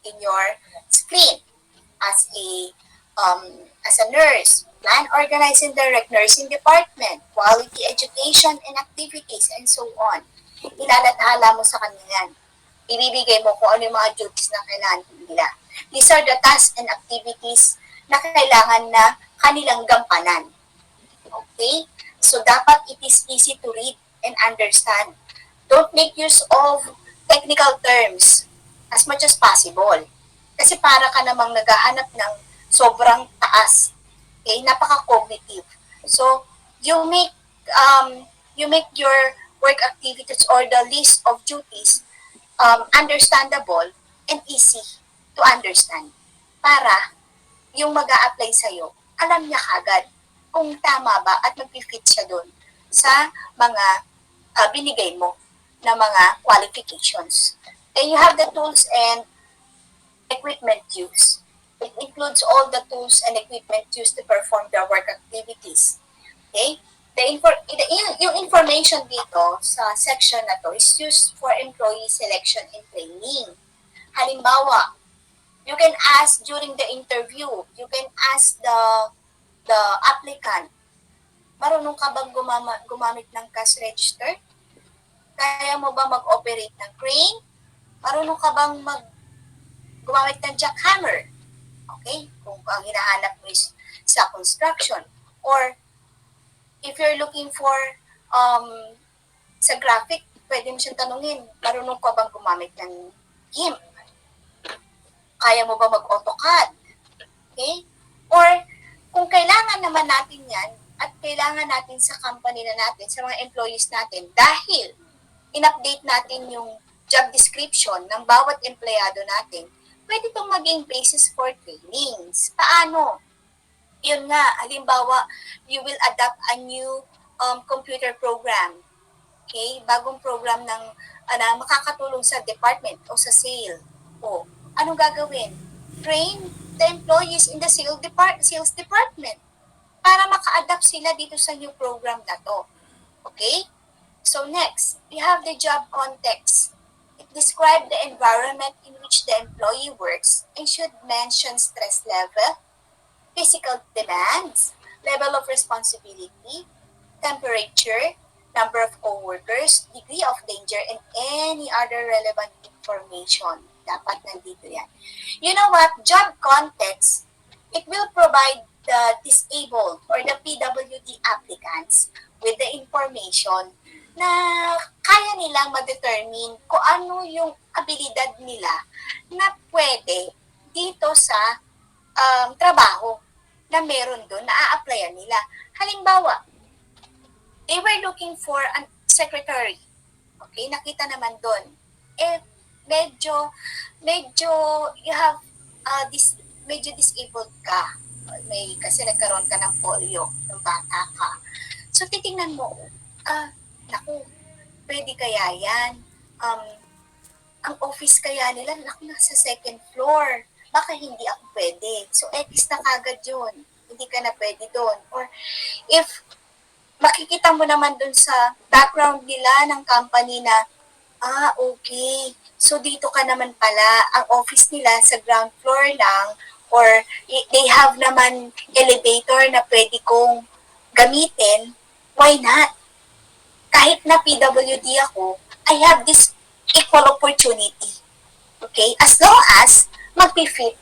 in your screen. As a nurse, plan, organize, and direct nursing department, quality education and activities, and so on. Ilalathala mo sa kanila yan. Ibibigay mo kung ano yung mga duties na kailangan nila. These are the tasks and activities na kailangan na kanilang gampanan. Okay? So, dapat it is easy to read and understand. Don't make use of technical terms as much as possible. Kasi para ka namang naghahanap ng sobrang taas. Okay? Napaka-cognitive. So, you make your work activities or the list of duties understandable and easy to understand. Para yung mag-a-apply sa'yo, alam niya kagad kung tama ba at mag-fit siya doon sa mga binigay mo na mga qualifications. Then you have the tools and equipment use. It includes all the tools and equipment used to perform their work activities. Okay? Yung information dito sa section na to is used for employee selection and training. Halimbawa, you can ask during the interview, you can ask the applicant, marunong ka bang gumamit ng cash register? Kaya mo ba mag-operate ng crane? Marunong ka bang gumamit ng jackhammer? Okay? Kung ang hinahanap mo is sa construction. Or, if you're looking for sa graphic, pwede mo siyang tanungin, marunong ka bang gumamit ng GIMP? Kaya mo ba mag-AutoCAD? Okay? Or, kung kailangan naman natin yan, at kailangan natin sa company na natin, sa mga employees natin, dahil in-update natin yung job description ng bawat empleyado natin, pwede itong maging basis for trainings. Paano? Yun nga, halimbawa, you will adopt a new computer program. Okay? Bagong program ng makakatulong sa department o sa sale. O, anong gagawin? Train the employees in the sales department para maka-adapt sila dito sa new program na to. Okay? So next, we have the job context. It describes the environment in which the employee works and should mention stress level, physical demands, level of responsibility, temperature, number of co-workers, degree of danger, and any other relevant information. Dapat nandito yan. You know what? Job context, it will provide the disabled or the PWD applicants with the information na kaya nilang ma-determine kung ano yung abilidad nila na pwede dito sa trabaho na meron doon, na a-applyan nila. Halimbawa, they were looking for a secretary. Okay, nakita naman doon. Medyo you have medyo disabled ka. Kasi nagkaroon ka ng polio ng bata ka. So, titingnan mo, naku, pwede kaya yan? Ang office kaya nila, naku, nasa second floor. Baka hindi ako pwede. So, X na kagad yun. Hindi ka na pwede doon. Or, if makikita mo naman doon sa background nila ng company na, okay. So, dito ka naman pala. Ang office nila sa ground floor lang, or they have naman elevator na pwede kong gamitin, why not? Kahit na PWD ako, I have this equal opportunity. Okay? As long as mag-fit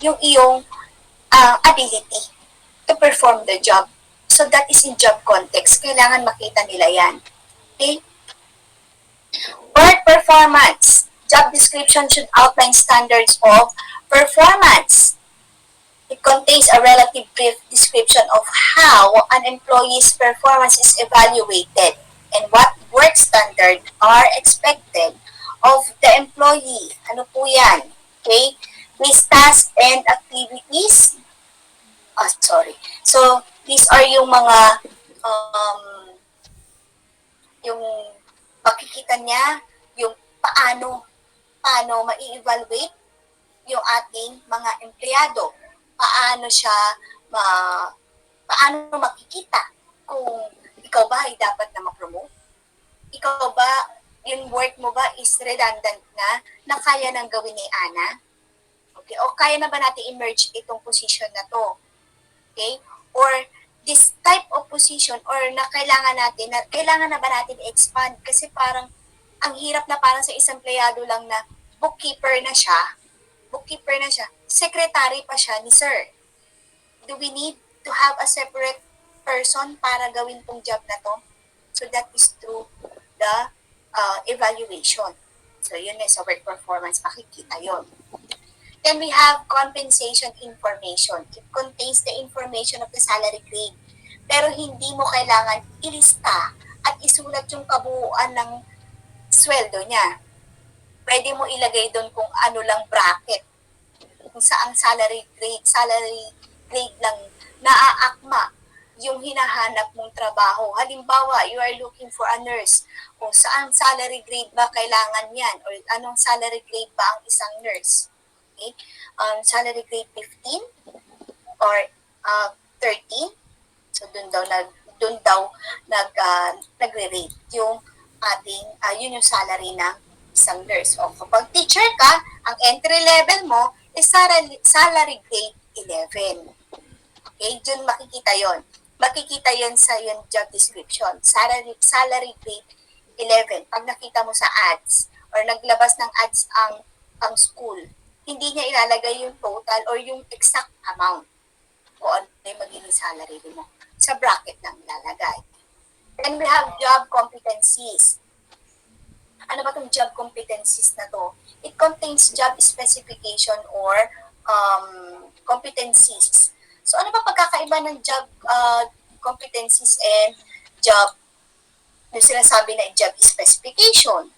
yung iyong ability to perform the job. So that is in job context. Kailangan makita nila yan. Okay? Work performance. Job description should outline standards of performance. It contains a relative brief description of how an employee's performance is evaluated and what work standards are expected of the employee. Ano po yan? Okay? These tasks and activities. So, these are yung mga yung makikita niya, yung paano ma-evaluate yung ating mga empleyado. Paano makikita kung ikaw ba ay dapat na ma-promote? Ikaw ba, yung work mo ba is redundant na kaya nang gawin ni Ana? Okay, o kaya na ba natin emerge itong position na to? Okay? Or this type of position or kailangan na ba natin expand kasi parang ang hirap na parang sa isang empleyado lang na bookkeeper na siya, secretary pa siya ni sir. Do we need to have a separate person para gawin tong job na to? So that is through the evaluation. So yun na sa work performance, makikita yun. Then we have compensation information. It contains the information of the salary grade. Pero hindi mo kailangan ilista at isulat yung kabuuan ng sweldo niya. Pwede mo ilagay doon kung ano lang bracket. Kung saang salary grade lang naaakma yung hinahanap mong trabaho. Halimbawa, you are looking for a nurse. Kung saang salary grade ba kailangan yan? Or anong salary grade ba ang isang nurse? Okay? Salary grade 15 or 13. So doon daw nagre-rate yung ating yun yung salary ng isang nurse. O kapag teacher ka, ang entry level mo is salary grade 11. Okay, dun makikita yon. Makikita yon sa yung job description. Salary grade 11. Pag nakita mo sa ads or naglabas ng ads ang school, hindi niya ilalagay yung total or yung exact amount kung ano yung magiging salary mo. Sa bracket lang ilalagay. Then we have job competencies. Ano ba itong job competencies na to? It contains job specification or competencies. So ano ba pagkakaiba ng job competencies and job, yung sinasabi na job specification?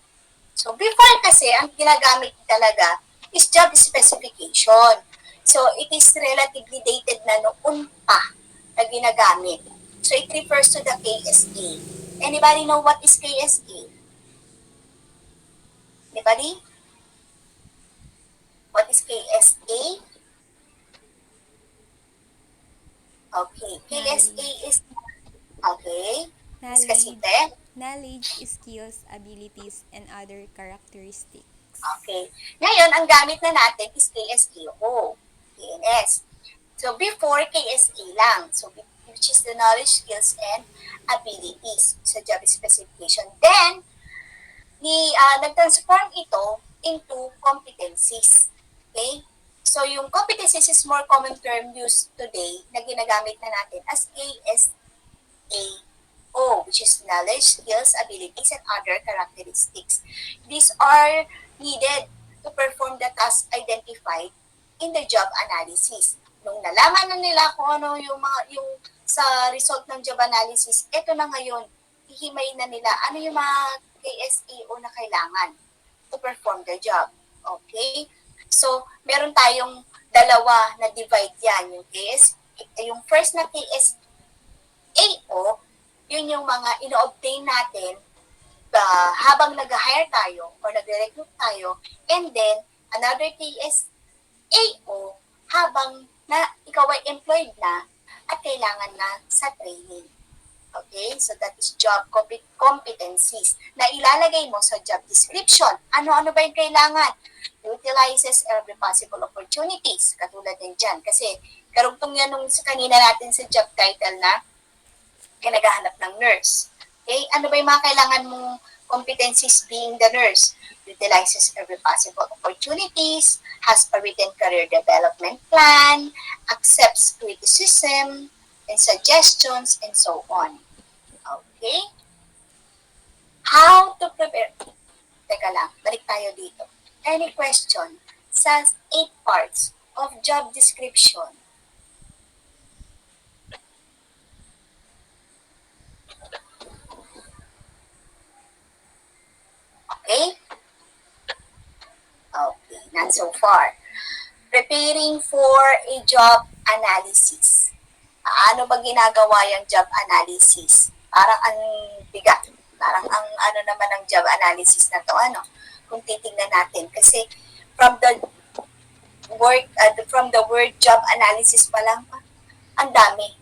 So before kasi, ang ginagamit talaga is job specification. So it is relatively dated na noon pa na ginagamit. So it refers to the KSA. Anybody know what is KSA? Anybody? What is KSA? Okay. KSA is, okay. Knowledge, skills, abilities, and other characteristics. Okay. Ngayon, ang gamit na natin is KSAO. KNS. So, before, KSA lang. So, which is the knowledge, skills, and abilities sa job specification. Then, nag-transform ito into competencies. Okay? So, yung competencies is more common term used today na ginagamit na natin as KSAO, which is knowledge, skills, abilities, and other characteristics. These are needed to perform the task identified in the job analysis. Nung nalaman na nila kung ano yung sa result ng job analysis, ito na ngayon, hihimayin na nila ano yung mga KSAO na kailangan to perform the job. Okay? So, meron tayong dalawa na divide yan. Yung first na KSAO, yun yung mga ino-obtain natin habang nag-hire tayo or nag-recruit tayo, and then another KSAO habang ikaw ay employed na at kailangan na sa training. Okay? So that is job competencies na ilalagay mo sa job description. Ano-ano ba yung kailangan? Utilizes every possible opportunities. Katulad din dyan. Kasi karugtong yan nung sa kanina natin sa job title na naghahanap ng nurse. Okay? Ano ba yung mga kailangan mong competencies being the nurse? Utilizes every possible opportunities, has a written career development plan, accepts criticism and suggestions, and so on. Okay? How to prepare? Teka lang, balik tayo dito. Any question sa 8 parts of job description? Okay? Okay, not so far. Preparing for a job analysis. Ano ba ginagawa yung job analysis? Parang ang bigat. Parang ang ano naman ng job analysis na to, kung titingnan natin. Kasi from the word job analysis pa lang, ang dami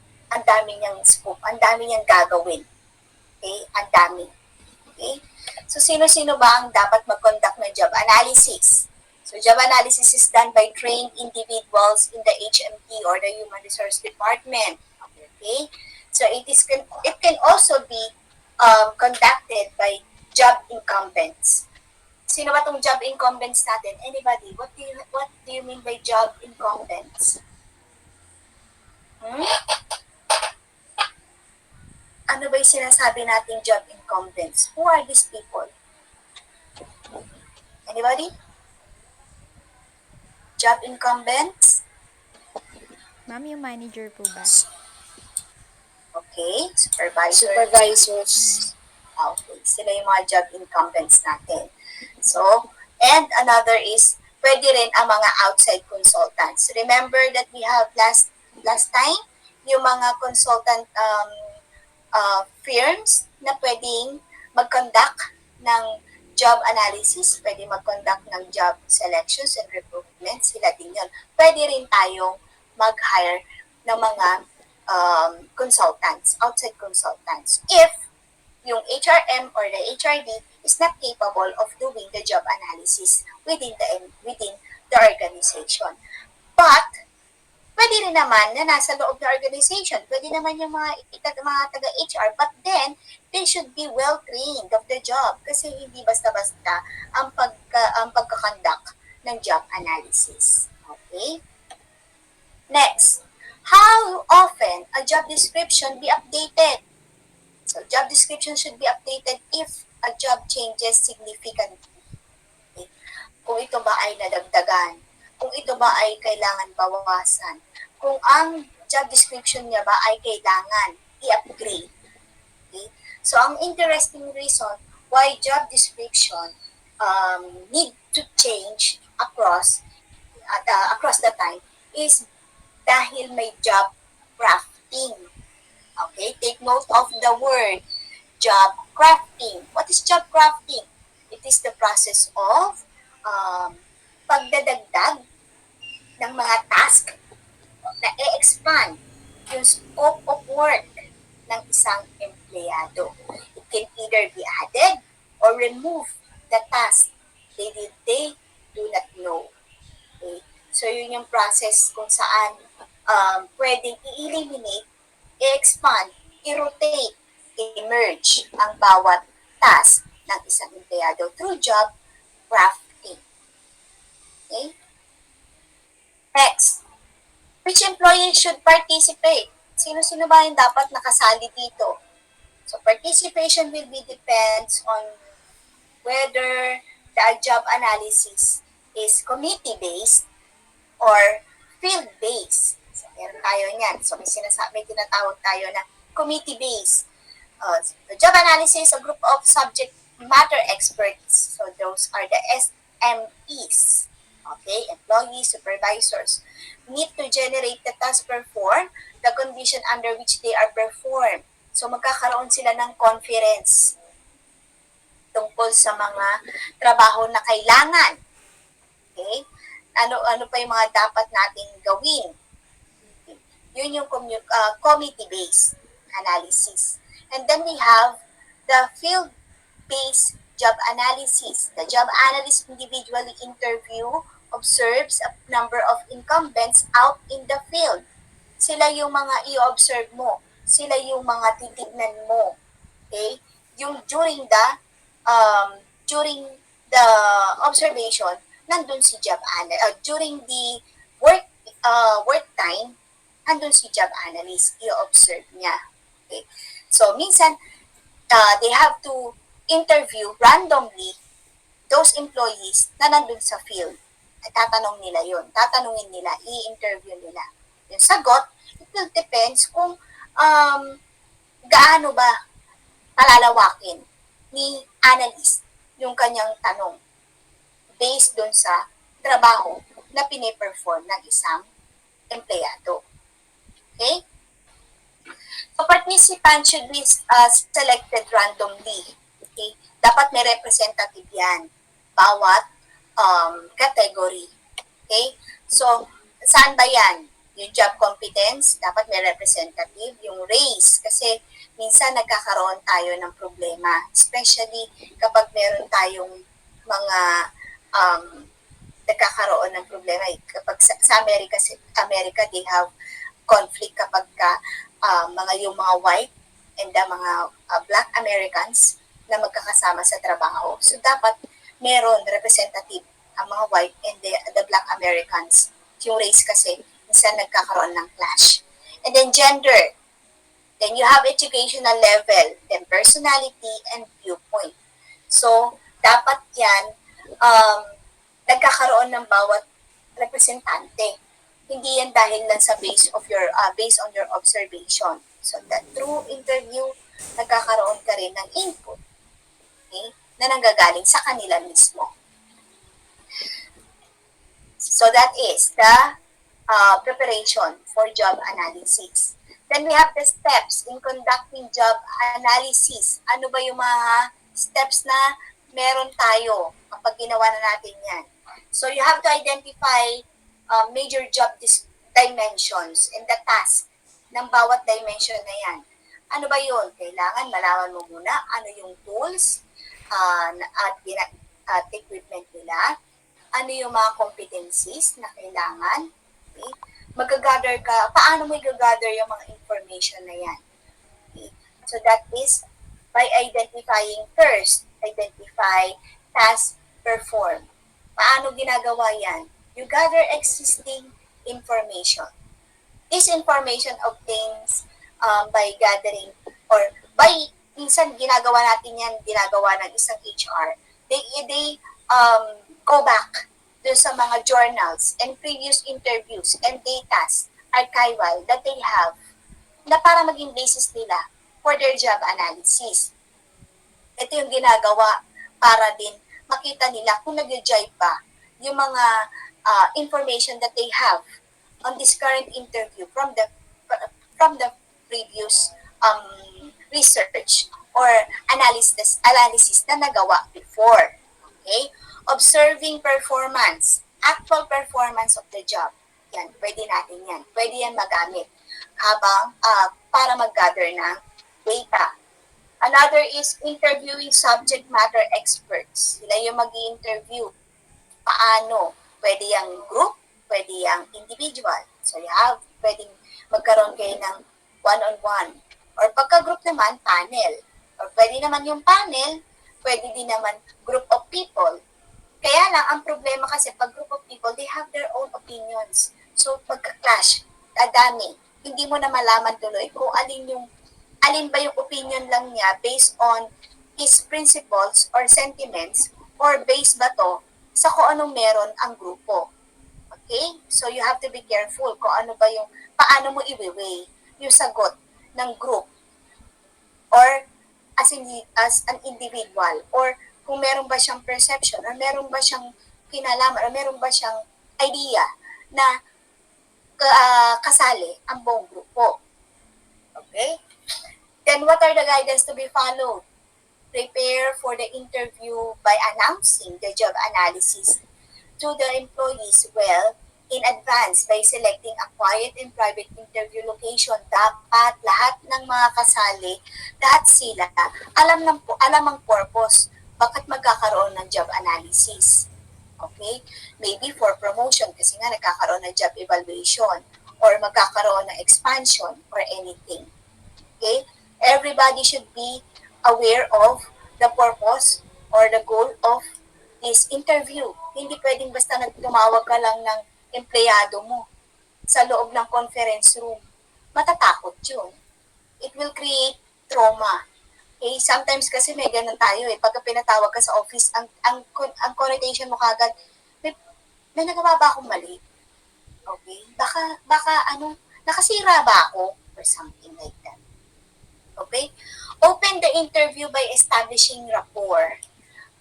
niyang scope, ang dami niyang gagawin. Okay? Ang dami. Okay? So, sino-sino ba ang dapat mag-conduct ng job analysis? So, job analysis is done by trained individuals in the HMT or the Human Resource Department. Okay? So, it can also be conducted by job incumbents. Sino ba itong job incumbents natin? Anybody? What do you mean by job incumbents? Ano ba yung sinasabi nating job incumbents? Who are these people? Anybody? Job incumbents? Ma'am, yung manager po ba? Okay. Supervisors. Okay. Sila yung mga job incumbents natin. So, and another is, pwede rin ang mga outside consultants. Remember that we have last time, yung mga consultant firms na pwedeng mag-conduct ng job analysis, pwede mag-conduct ng job selections and recruitment, sila din yun. Pwede rin tayong mag-hire ng mga consultants, outside consultants, if yung HRM or the HRD is not capable of doing the job analysis within the organization. But pwede rin naman na nasa loob ng organization. Pwede naman yung mga taga-HR, but then they should be well-trained of the job kasi hindi basta-basta ang pagkakandak ng job analysis. Okay? Next, how often a job description be updated? So, job description should be updated if a job changes significantly. Okay? Kung ito ba ay nadagdagan, kung ito ba ay kailangan bawasan, kung ang job description niya ba ay kailangan i-upgrade. Okay? So, ang interesting reason why job description need to change across the time is dahil may job crafting. Okay? Take note of the word job crafting. What is job crafting? It is the process of pagdadagdag ng mga task na i-expand yung scope of work ng isang empleyado. It can either be added or remove the task they do not know. Okay? So, yun yung process kung saan pwedeng i-eliminate, i-expand, i-rotate, i-merge ang bawat task ng isang empleyado through job crafting. Okay? Next, which employee should participate? Sino-sino ba yung dapat nakasali dito? So, participation will be depends on whether the job analysis is committee-based or field-based. So, meron tayo niyan. So, may tinatawag tayo na committee-based. The job analysis, a group of subject matter experts. So, those are the SMEs. Okay, employees, supervisors need to generate the task performed, the condition under which they are performed. So, magkakaroon sila ng conference tungkol sa mga trabaho na kailangan. Okay? Ano pa yung mga dapat nating gawin? Okay. Yun yung committee-based analysis. And then we have the field-based job analysis. The job analyst individually observes a number of incumbents out in the field. Sila yung mga i-observe mo. Sila yung mga titignan mo. Okay? Yung during the observation, nandun si job analyst. During the work time, nandun si job analyst. I-observe niya. Okay? So, minsan, they have to interview randomly those employees na nandun sa field. At tatanungin nila, i-interview nila. Yung sagot, it will depends kung gaano ba palalawakin ni analyst yung kanyang tanong based dun sa trabaho na piniperform ng isang empleyado. Okay? So, participants should be selected randomly. Okay? Dapat may representative yan. Bawat category. Okay? So, saan ba yan? Yung job competence, dapat may representative. Yung race, kasi minsan nagkakaroon tayo ng problema. Especially kapag meron tayong mga nagkakaroon ng problema. Kapag sa America, they have conflict kapag yung mga white and the mga black Americans na magkakasama sa trabaho. So, dapat meron representative ang mga white and the black Americans. Yung race kasi, minsan nagkakaroon ng clash. And then gender. Then you have educational level, then personality and viewpoint. So, dapat yan, nagkakaroon ng bawat representante. Hindi yan dahil lang sa based on your observation. So, that through interview, nagkakaroon ka rin ng input. Okay? Na nanggagaling sa kanila mismo. So, that is the preparation for job analysis. Then we have the steps in conducting job analysis. Ano ba yung mga steps na meron tayo kapag ginawa na natin yan? So you have to identify major job dimensions and the task ng bawat dimension na yan. Ano ba yun? Kailangan malaman mo muna ano yung tools at equipment nila, ano yung mga competencies na kailangan. Okay? Mag-gather ka, paano mo i-gather yung mga information na yan. Okay? So that is by identifying first, identify, task, perform. Paano ginagawa yan? You gather existing information. This information obtains by gathering or by, minsan ginagawa natin yan, ginagawa ng isang HR. They go back dun sa mga journals and previous interviews and datas, archival that they have na para maging basis nila for their job analysis. Ito yung ginagawa para din makita nila kung nag-jive ba yung mga information that they have on this current interview from the previous research or analysis na nagawa before. Okay? Observing performance, actual performance of the job. Yan, pwede natin yan. Pwede yan magamit habang para mag-gather ng data. Another is interviewing subject matter experts. Sila yung mag-i-interview. Paano? Pwede yung group, pwede yung individual. So you have, pwedeng magkaroon kayo ng one-on-one. Or pagka-group naman, panel. Or pwede naman yung panel, pwede din naman group of people. Kaya lang, ang problema kasi pag group of people, they have their own opinions. So, pagka-clash, dadami. Hindi mo na malaman tuloy kung alin ba yung opinion lang niya based on his principles or sentiments or based ba to sa kung anong meron ang grupo. Okay? So, you have to be careful kung ano ba yung, paano mo i-weigh yung sagot ng group or as an individual or kung meron ba siyang perception or meron ba siyang kinalaman or meron ba siyang idea na kasali ang buong grupo. Okay? Then what are the guidance to be followed? Prepare for the interview by announcing the job analysis to the employees well in advance by selecting a quiet and private interview location. Dapat lahat ng mga kasali, lahat sila, alam ang purpose, bakit magkakaroon ng job analysis. Okay? Maybe for promotion kasi nga nagkakaroon ng job evaluation or magkakaroon ng expansion or anything. Okay? Everybody should be aware of the purpose or the goal of this interview. Hindi pwedeng basta tumawag ka lang ng empleyado mo sa loob ng conference room. Matatakot yun. It will create trauma. Okay? Sometimes kasi may ganun tayo eh. Pagka pinatawag ka sa office, ang connotation mo kagad, may nagawa ba akong mali? Okay? Baka nakasira ba ako? Or something like that. Okay? Open the interview by establishing rapport,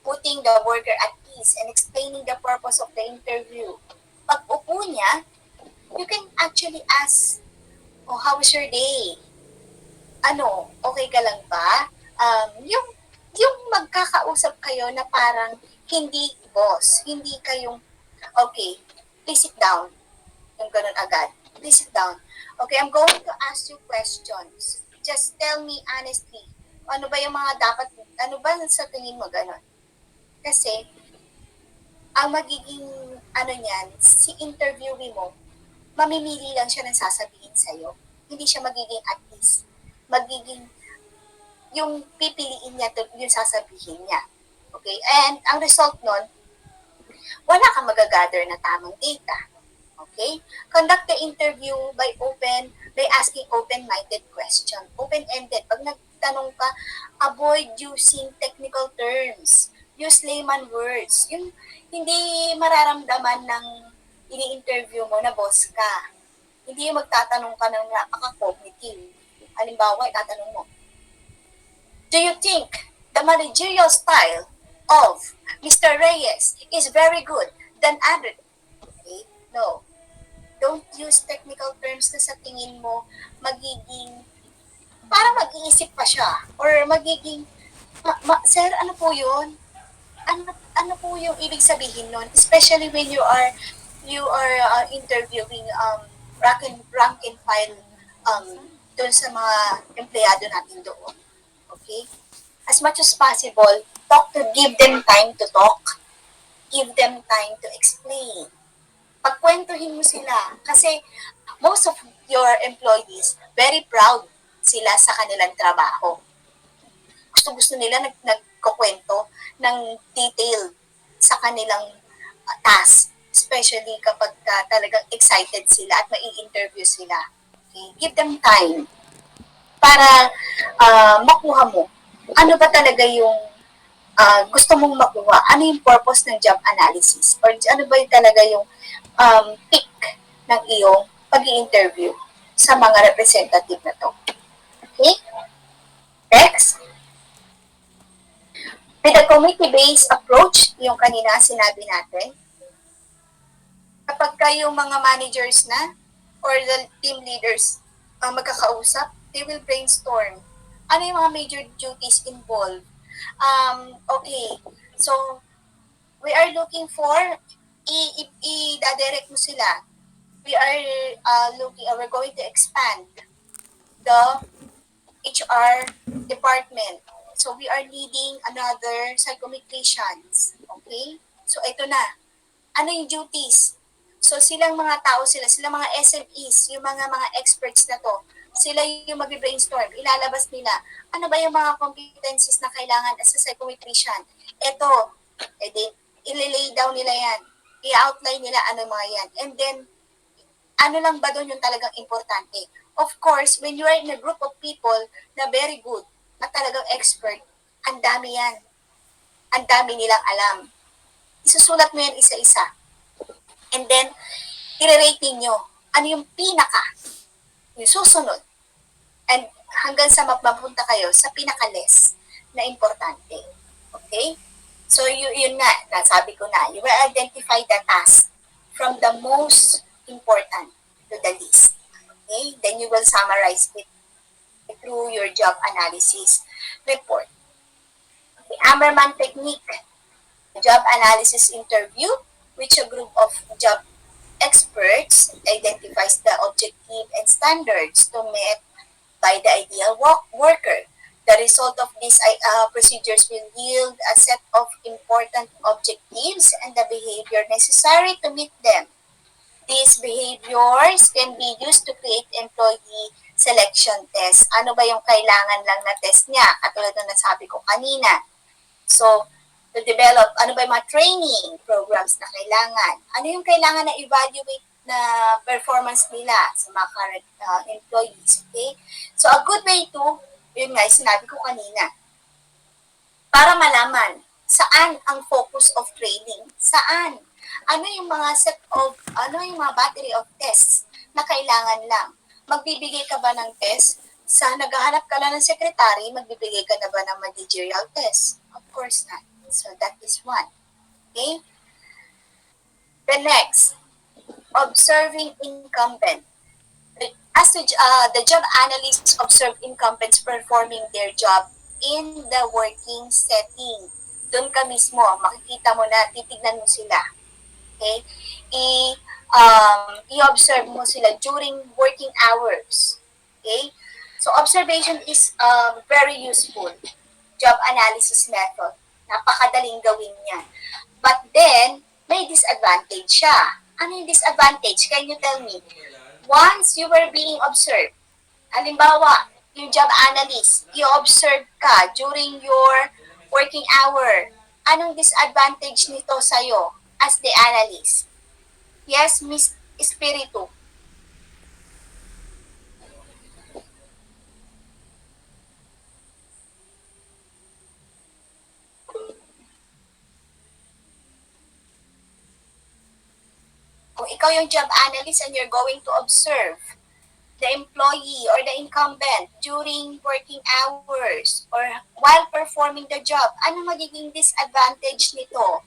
putting the worker at ease, and explaining the purpose of the interview. Pag upo niya, you can actually ask, oh, how was your day? Okay ka lang ba? Yung magkakausap kayo na parang hindi boss, hindi kayong, okay, please sit down. Yung ganun agad. Please sit down. Okay, I'm going to ask you questions. Just tell me honestly, ano ba yung mga ano ba sa tingin mo ganun? Kasi, ang magiging, niyan, si interviewee mo, mamimili lang siya ng sasabihin sa'yo. Hindi siya magiging at least. Magiging, yung pipiliin niya, yung sasabihin niya. Okay? And, ang result nun, wala kang magagather na tamang data. Okay? Conduct the interview by asking open-minded question. Open-ended. Pag nagtanong ka, avoid using technical terms. Use layman words. Yung hindi mararamdaman ng ini-interview mo na boss ka. Hindi yung magtatanong ka ng napaka-cognitive. Halimbawa, itatanong mo, do you think the managerial style of Mr. Reyes is very good than other? Okay? No. Don't use technical terms na sa tingin mo parang mag-iisip pa siya or magiging, sir, ano po yun? Ano po yung ibig sabihin nun? Especially when you are interviewing rank and file doon sa mga empleyado natin doon. Okay? As much as possible, give them time to talk. Give them time to explain. Pagkwentuhin mo sila. Kasi most of your employees, very proud sila sa kanilang trabaho. Gusto nila nagkukwento ng detail sa kanilang task. Especially kapag talagang excited sila at mai-interview sila. Okay? Give them time para makuha mo. Ano ba talaga yung gusto mong makuha? Ano yung purpose ng job analysis? Or ano ba yung talaga yung pick ng iyong pag-i-interview sa mga representative na to? Okay? Next. With a committee-based approach, yung kanina sinabi natin, kapag kayong mga managers na or the team leaders magkakausap, they will brainstorm. Ano yung mga major duties involved? Okay, so we are looking for, i-direct mo sila. We are we're going to expand the HR department. So we are needing another psychometricians. Okay? So ito na. Ano yung duties? So silang mga tao silang mga SMEs, yung mga experts na to, sila yung mag-brainstorm, ilalabas nila, ano ba yung mga competencies na kailangan as a psychometrician? Ito, ililay down nila yan. I-outline nila ano mga yan. And then, ano lang ba doon yung talagang importante? Of course, when you are in a group of people na very good, na talagang expert, ang dami yan. Ang dami nilang alam. Isusulat mo yan isa-isa. And then, i-rate ninyo. Ano yung pinaka? Yung susunod. And hanggang sa mapunta kayo sa pinaka-less na importante. Okay? So, yun nga, nasabi ko na, you will identify the task from the most important to the least. Okay? Then you will summarize it through your job analysis report. The Ammerman technique, job analysis interview, which a group of job experts identifies the objective and standards to meet by the ideal worker. The result of these procedures will yield a set of important objectives and the behavior necessary to meet them. These behaviors can be used to create employee selection test. Ano ba yung kailangan lang na test niya? Katulad ng nasabi ko kanina. So, to develop, ano ba yung mga training programs na kailangan? Ano yung kailangan na evaluate na performance nila sa mga current employees, okay? So, a good way to, yun nga, sinabi ko kanina, para malaman saan ang focus of training, saan, ano yung mga battery of tests na kailangan lang. Magbibigay ka ba ng test? Sa naghahanap ka lang ng secretary, magbibigay ka na ba ng managerial test? Of course not. So that is one. Okay? The next, observing incumbent. As the job analysts observe incumbents performing their job in the working setting. Doon ka mismo, makikita mo na, titignan mo sila. Okay? I-observe mo sila during working hours. Okay? So observation is very useful. Job analysis method. Napakadaling gawin yan. But then, may disadvantage siya. Ano yung disadvantage? Can you tell me? Once you were being observed, halimbawa, yung job analyst, you-observe ka during your working hour. Anong disadvantage nito sa'yo as the analyst? Yes, Miss Espiritu. Kung ikaw yung job analyst and you're going to observe the employee or the incumbent during working hours or while performing the job, ano magiging disadvantage nito?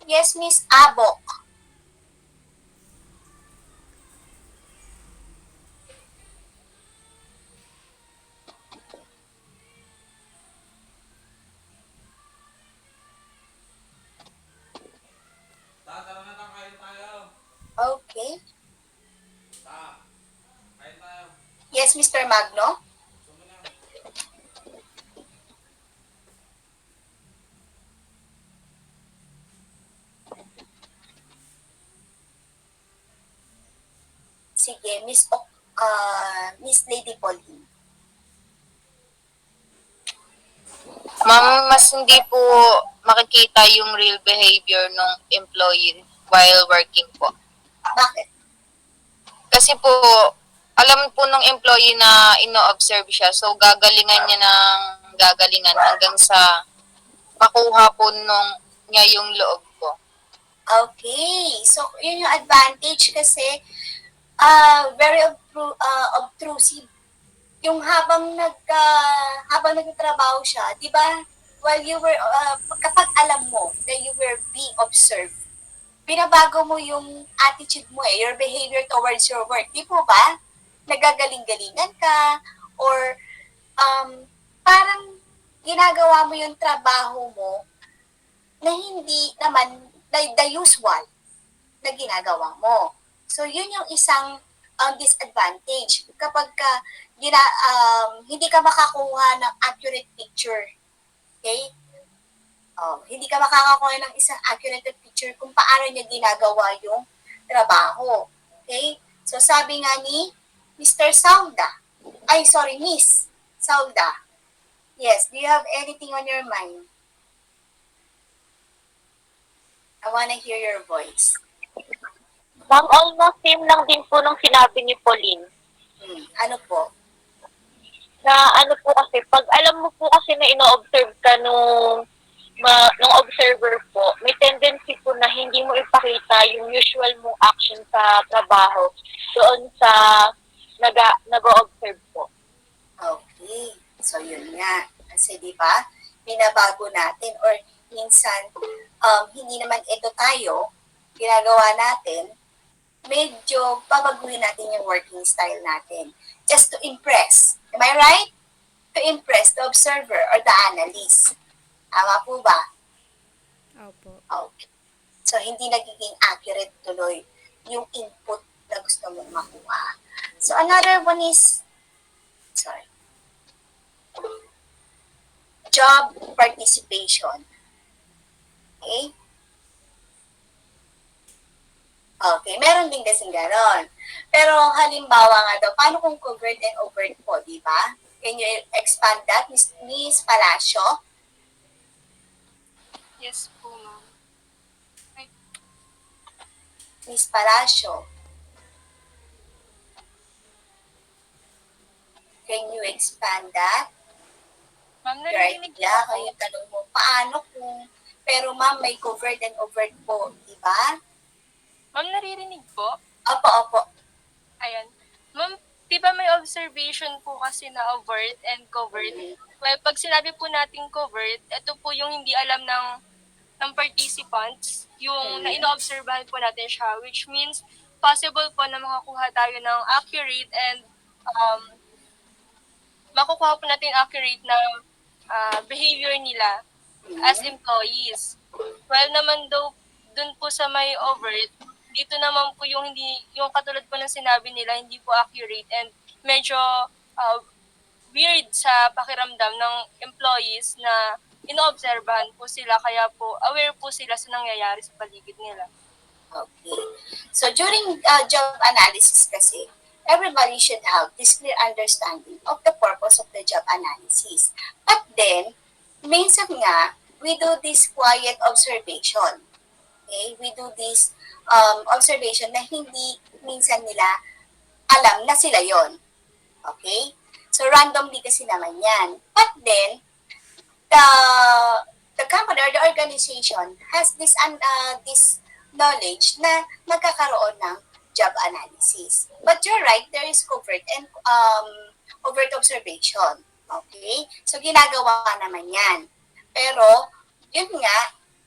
Yes, Miss Abok. Mr. Magno? Sige, Miss Lady Pauline. Ma'am, mas hindi po makikita yung real behavior ng employee while working po. Bakit? Kasi po, alam po ng employee na ino-observe siya. So, gagalingan niya ng gagalingan hanggang sa makuha po niya yung loob ko. Okay. So, yun yung advantage kasi very obtrusive. Yung habang nagtatrabaho siya, di ba? While you were, kapag alam mo na you were being observed, binabago mo yung attitude mo your behavior towards your work. Di po ba? Nagagaling-galingan ka, or parang ginagawa mo yung trabaho mo na hindi naman the usual na ginagawa mo. So, yun yung isang disadvantage kapag hindi ka makakuha ng accurate picture. Okay? Hindi ka makakakuha ng isang accurate picture kung paano niya ginagawa yung trabaho. Okay? So, sabi nga ni Mr. Sauda, Miss Sauda. Yes, do you have anything on your mind? I wanna hear your voice. Ma'am, almost same lang din po nung sinabi ni Pauline. Ano po? Na ano po kasi, pag alam mo po kasi na ino-observe ka nung observer po, may tendency po na hindi mo ipakita yung usual mong action sa trabaho doon sa nag-o-observe po. Okay. So, yun nga. Kasi, di ba, binabago natin or minsan, hindi naman ito tayo, ginagawa natin, medyo babaguhin natin yung working style natin. Just to impress. Am I right? To impress the observer or the analyst. Tama po ba? Opo. Okay. So, hindi nagiging accurate tuloy yung input na gusto mong makuha. So, another one is, job participation. Okay? Okay, meron din kasing ganon. Pero halimbawa nga daw, paano kung covert and overt po, di ba? Can you expand that, Miss Palacio? Yes po, ma'am. Miss Palacio. Can you expand that? Ma'am, Your narinig idea, kayo tanong mo, paano kung, pero ma'am, may covert and overt po, di ba? Ma'am, naririnig po? Opo. Ayan. Ma'am, di ba may observation po kasi na overt and covert? Well, pag sinabi po natin covert, ito po yung hindi alam ng participants, yung na ino-obserbahan po natin siya, which means possible po na makakuha tayo ng accurate and makukuha po natin accurate na behavior nila as employees. Well naman daw, dun po sa may overt, dito naman po yung yung katulad po ng sinabi nila, hindi po accurate and medyo weird sa pakiramdam ng employees na inoobserbahan po sila, kaya po aware po sila sa nangyayari sa paligid nila. Okay. So during job analysis kasi, everybody should have this clear understanding of the purpose of the job analysis. But then, minsan nga, we do this quiet observation. Okay? We do this observation na hindi minsan nila alam na sila yon. Okay? So, randomly kasi naman yan. But then, the company or the organization has this knowledge na magkakaroon ng job analysis. But you're right, there is covert and overt observation. Okay? So, ginagawa naman yan. Pero, yun nga,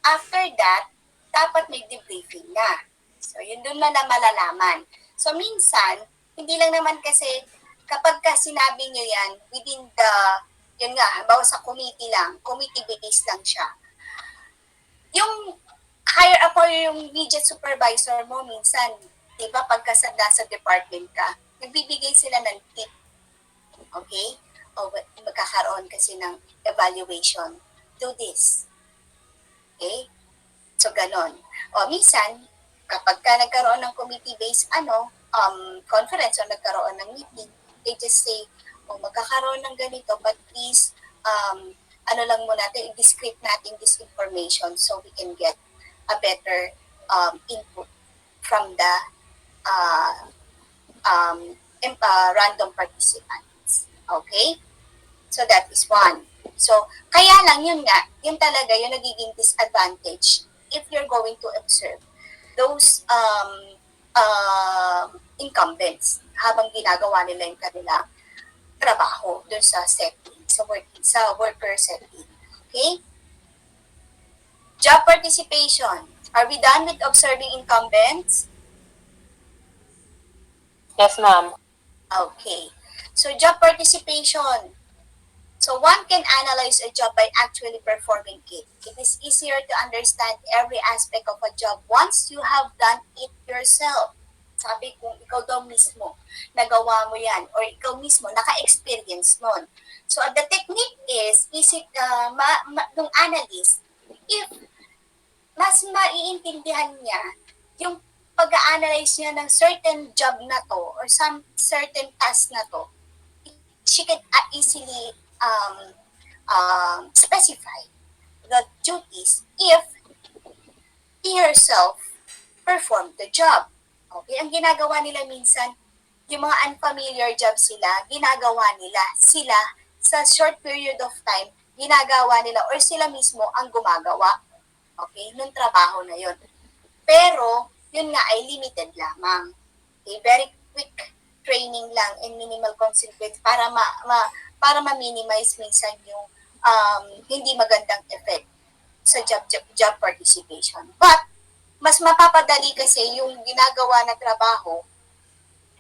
after that, dapat may debriefing na. So, yun doon na malalaman. So, minsan, hindi lang naman kasi, kapag ka sinabi nyo yan, within the, yun nga, halimbawa sa committee based lang siya. Yung higher up or yung immediate supervisor mo, minsan, di ba, pagka nasa department ka, nagbibigay sila ng tip Okay? O magkakaroon kasi ng evaluation. Do this. Okay? So, ganon. O, minsan, kapag ka nagkaroon ng committee-based conference o nagkaroon ng meeting, they just say, magkakaroon ng ganito, but please, lang muna natin, i-descript natin this information so we can get a better input from the random participants. Okay? So, that is one. So, kaya lang yun nga, yun talaga yung nagiging disadvantage if you're going to observe those incumbents habang ginagawa nila yung kanilang trabaho dun sa setting, sa worker setting. Okay? Job participation. Are we done with observing incumbents? Yes, ma'am. Okay. So, job participation. So, one can analyze a job by actually performing it. It is easier to understand every aspect of a job once you have done it yourself. Sabi kung ikaw daw mismo, nagawa mo yan, or ikaw mismo, naka-experience nun. So, the technique is it, ng analyst, if mas maiintindihan niya yung pag-a-analyze niya ng certain job na to, or some certain task na to, she can easily specify the duties if he herself performed the job. Okay? Ang ginagawa nila minsan, yung mga unfamiliar job ginagawa nila sila sa short period of time, ginagawa nila or sila mismo ang gumagawa. Okay? Nung trabaho na yun. Pero, yun nga ay limited lamang. Okay? Very quick training lang and minimal consequence para ma-minimize minsan yung hindi magandang effect sa job participation. But, mas mapapadali kasi yung ginagawa na trabaho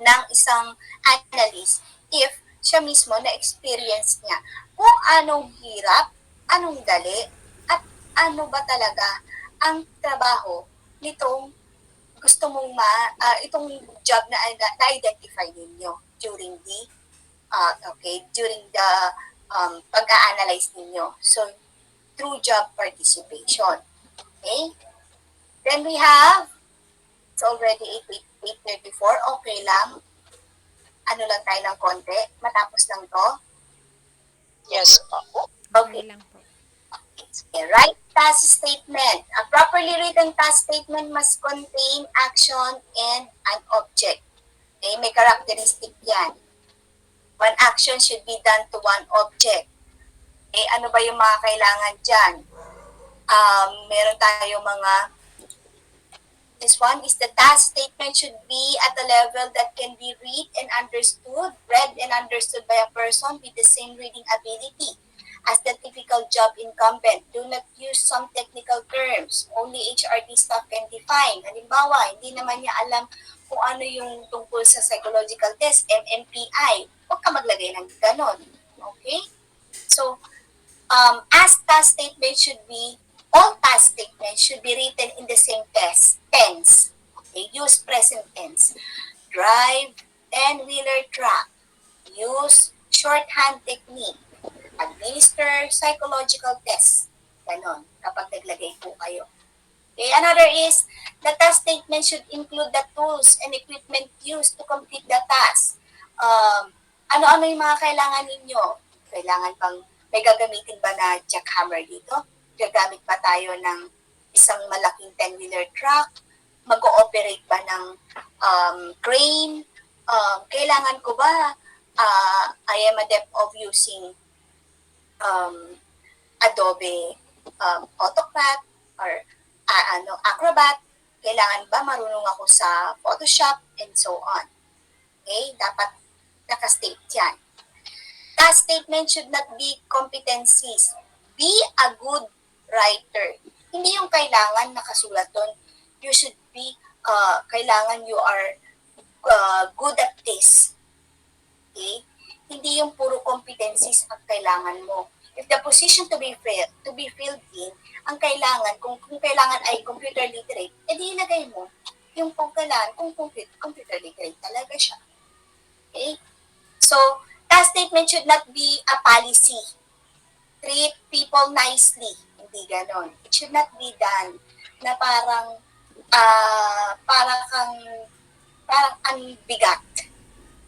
ng isang analyst if siya mismo na-experience niya kung anong hirap, anong dali, at ano ba talaga ang trabaho nitong gusto mong itong job na na-identify ninyo during the pag-a-analyze ninyo. So, through job participation. Okay? Then we have, it's already 8:34, okay lang. Ano lang tayo ng konti, matapos lang to. Yes. Okay. lang po. Okay, right task statement. A properly written task statement must contain action and an object. Okay, may characteristic yan. One action should be done to one object. Okay, ano ba yung mga kailangan dyan? Meron tayo this one is the task statement should be at a level that can be read and understood by a person with the same reading ability as the typical job incumbent. Do not use some technical terms. Only HRD staff can define. Halimbawa, hindi naman niya alam kung ano yung tungkol sa psychological test, MMPI. Huwag ka maglagay ng ganon. Okay? So, as task statement should be, all task statements should be written in the same tense. Okay? Use present tense. Drive 10-wheeler truck. Use shorthand technique. Administer psychological test. Ganon, kapag naglagay po kayo. Okay, another is, the task statement should include the tools and equipment used to complete the task. Ano-ano yung mga kailangan ninyo? Kailangan bang, may gagamitin ba na jackhammer dito? Gagamit ba tayo ng isang malaking 10-wheeler truck? Mag-ooperate ba ng crane? Kailangan ko ba I am adept of using Adobe AutoCAD or Acrobat? Kailangan ba marunong ako sa Photoshop and so on? Okay? Dapat nakastate yan. Task statement should not be competencies. Be a good writer. Hindi yung kailangan nakasulat doon. You should be, kailangan you are good at this. Okay? Hindi yung puro competencies ang kailangan mo. If the position to be filled in, ang kailangan, kung kailangan ay computer literate, edi ilagay mo yung kung kailangan, kung computer literate talaga siya. Okay? So, task statement should not be a policy. Treat people nicely. Hindi ganon. It should not be done na parang parang ang bigat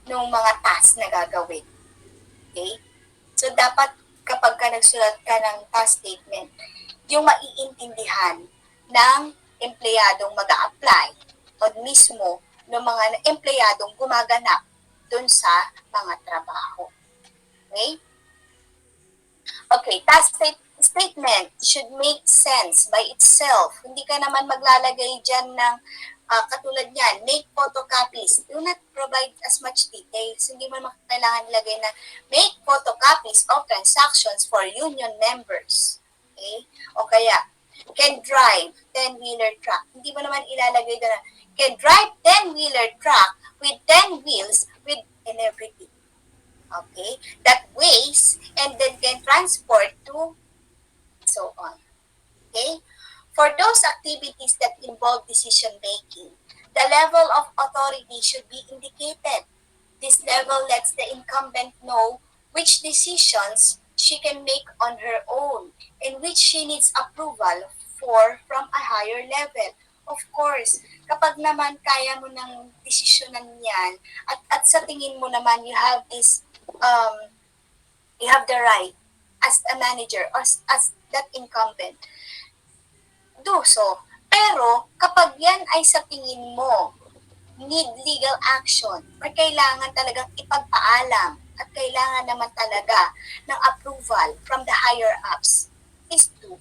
ng mga task na gagawin. Okay? So, dapat kapag ka nagsulat ka ng task statement, yung maiintindihan ng empleyadong mag-a-apply o mismo ng mga empleyadong gumaganap dun sa mga trabaho. Okay? Okay, task statement should make sense by itself. Hindi ka naman maglalagay dyan ng katulad niyan, make photocopies. Do not provide as much details. Hindi mo kailangan ilagay na make photocopies of transactions for union members. Okay? O kaya, can drive 10-wheeler truck. Hindi mo naman ilalagay doon na can drive 10-wheeler truck with 10 wheels with and everything. Okay? That weighs and then can transport to so on. Okay? For those activities that involve decision making, the level of authority should be indicated. This level lets the incumbent know which decisions she can make on her own and which she needs approval for from a higher level. Of course, kapag naman kaya mo ng desisyonan yan at sa tingin mo naman you have this you have the right as a manager or as that incumbent do so. Pero kapag yan ay sa tingin mo need legal action or kailangan talagang ipagpaalam at kailangan naman talaga ng approval from the higher ups, is do.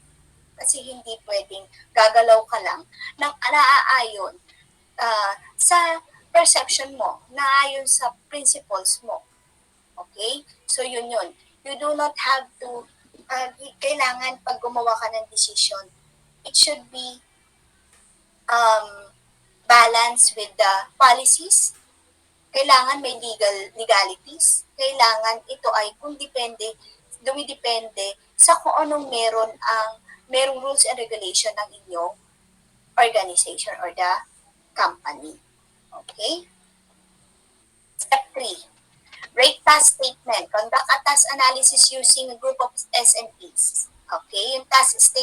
Kasi hindi pwedeng gagalaw ka lang ng naaayon sa perception mo, naayon sa principles mo. Okay? So yun. You do not have to, kailangan pag gumawa ka ng decision, it should be balanced with the policies. Kailangan may legalities. Kailangan ito ay dumidepende sa kung anong merong rules and regulation ng inyong organization or the company. Okay? Step 3. Rate task statement. Conduct a task analysis using a group of SMEs. Okay?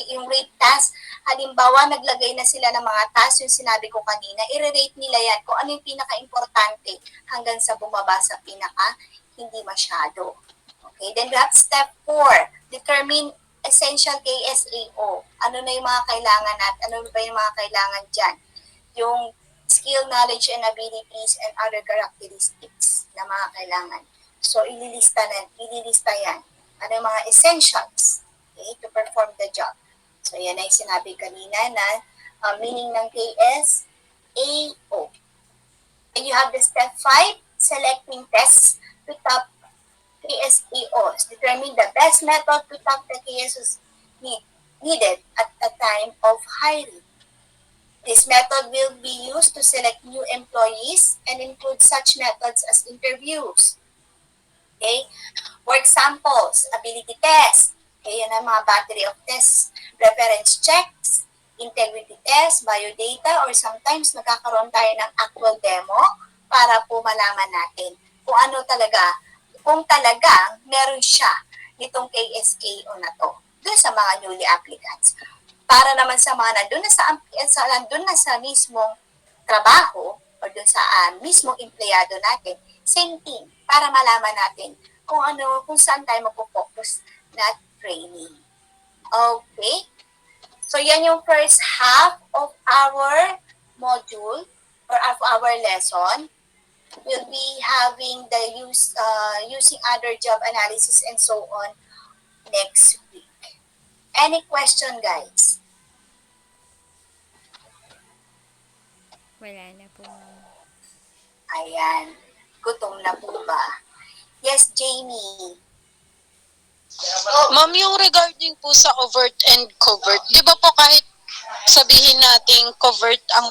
Yung rate task, halimbawa, naglagay na sila ng mga task, yung sinabi ko kanina, i-rate nila yan kung ano yung pinaka-importante hanggang sa bumaba sa hindi masyado. Okay? Then we have step 4. Determine essential KSAO. Ano na yung mga kailangan at ano ba yung mga kailangan dyan? Yung skill, knowledge, and abilities and other characteristics na mga kailangan. So, ililista yan. Ano yung mga essentials, okay, to perform the job. So, yan ay sinabi kanina na meaning ng KSAO. And you have the step 5, selecting tests to top KSAOs. Determine the best method to top the KSAOs needed at the time of hiring. This method will be used to select new employees and include such methods as interviews. Okay? Work samples, ability tests. Okay, yan ang mga battery of tests. Reference checks, integrity tests, biodata, or sometimes nagkakaroon tayo ng actual demo para po malaman natin kung ano talaga, kung talagang meron siya nitong KSAO na to dun sa mga newly applicants. Para naman sa mga nandun na sa mismong trabaho o dun sa mismong empleyado natin, same thing, para malaman natin kung saan tayo magpo-focus na training. Okay? So, yan yung first half of our module or of our lesson. We'll be having the using other job analysis and so on next week. Any question, guys? Wala na po. Ayan. Gutom na po ba? Yes, Jamie. Ma'am, yung regarding po sa overt and covert, di ba po kahit sabihin nating covert ang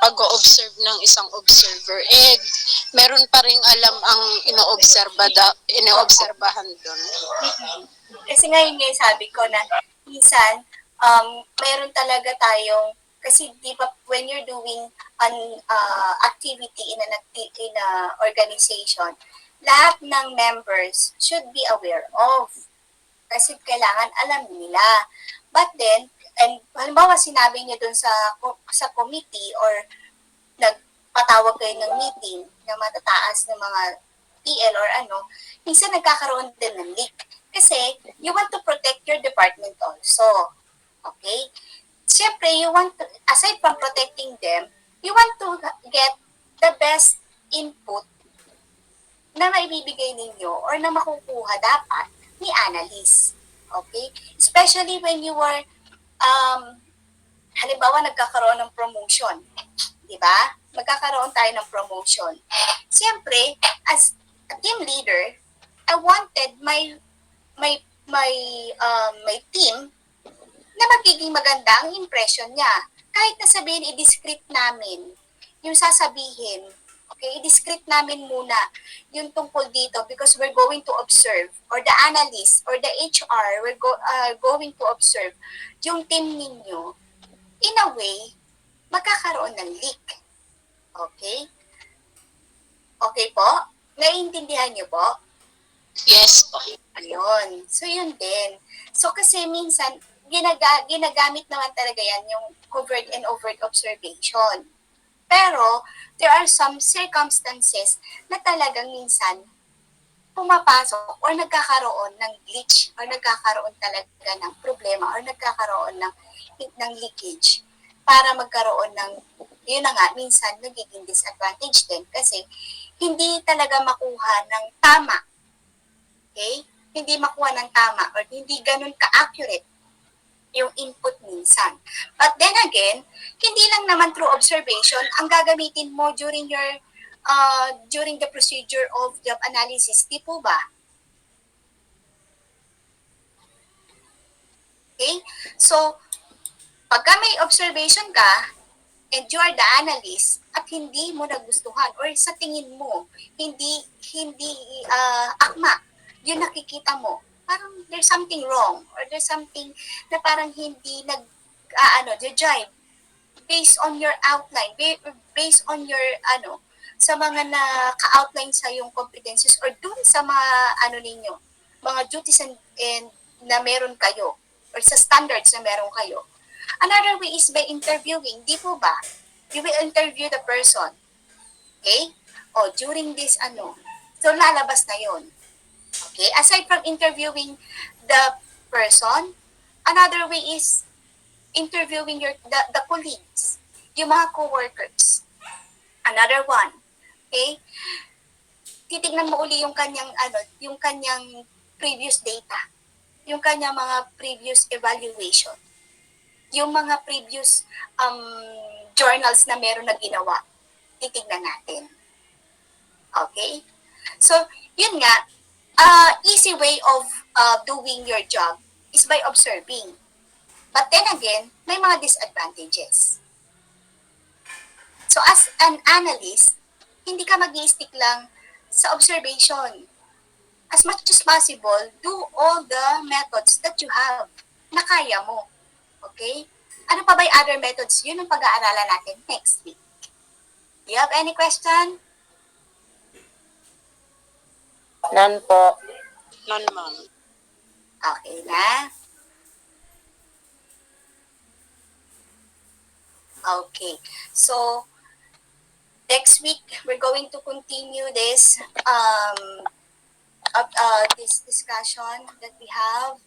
pag-o-observe ng isang observer, meron pa ring alam ang inoobserbahan doon. Kasi ngayon sabi ko na minsan, meron talaga tayong, kasi di ba when you're doing an activity in a organization, lahat ng members should be aware of. Kasi kailangan alam nila. But then, and halimbawa sinabi niyo dun sa committee or nagpatawag kayo ng meeting na matataas ng mga TL or ano, minsan nagkakaroon din ng leak. Kasi you want to protect your department also. Okay? Siyempre, you want to, aside from protecting them, you want to get the best input na maibibigay ninyo or na makukuha dapat ni analyst. Okay? Especially when you were, halimbawa nagkakaroon ng promotion. Di ba? Magkakaroon tayo ng promotion. Siyempre, as a team leader, I wanted my team na magiging maganda ang impression niya. Kahit na sabihin, i-discreet namin yung sasabihin. Okay, i-discreet namin muna yung tungkol dito because we're going to observe, or the analyst or the HR, we're going to observe yung team ninyo. In a way, magkakaroon ng leak. Okay? Okay po? Naiintindihan niyo po? Yes po. Ayun. So, yun din. So, kasi minsan, ginagamit naman talaga yan yung covert and overt observation. Pero, there are some circumstances na talagang minsan pumapasok or nagkakaroon ng glitch or nagkakaroon talaga ng problema or nagkakaroon ng leakage para magkaroon ng, yun na nga, minsan nagiging disadvantage din kasi hindi talaga makuha ng tama. Okay? Hindi makuha ng tama or hindi ganun ka-accurate yung input minsan. But then again, hindi lang naman through observation ang gagamitin mo during your during the procedure of job analysis, di po ba? Okay? So, pagka may observation ka, and you are the analyst, at hindi mo nagustuhan, or sa tingin mo, hindi akma, yung nakikita mo, parang there's something wrong, or there's something na parang hindi jive, based on your outline, based on your, sa mga naka-outline sa yung competencies, or dun sa mga, ninyo, mga duties and na meron kayo, or sa standards na meron kayo. Another way is by interviewing, di po ba? You will interview the person. Okay? O, during this, so lalabas na yon. Okay? Aside from interviewing the person, another way is interviewing the colleagues, yung mga co-workers. Another one. Okay? Titignan mo uli yung kanyang, yung kanyang previous data, yung kanyang mga previous evaluation, yung mga previous journals na meron na ginawa. Titignan natin. Okay? So, yun nga, easy way of doing your job is by observing. But then again, may mga disadvantages. So as an analyst, hindi ka mag-i-stick lang sa observation. As much as possible, do all the methods that you have na kaya mo. Okay? Ano pa ba yung other methods? Yun ang pag-aaralan natin next week. Do you have any question? None po. None, ma'am. Okay na. Okay. So, next week, we're going to continue this this discussion that we have.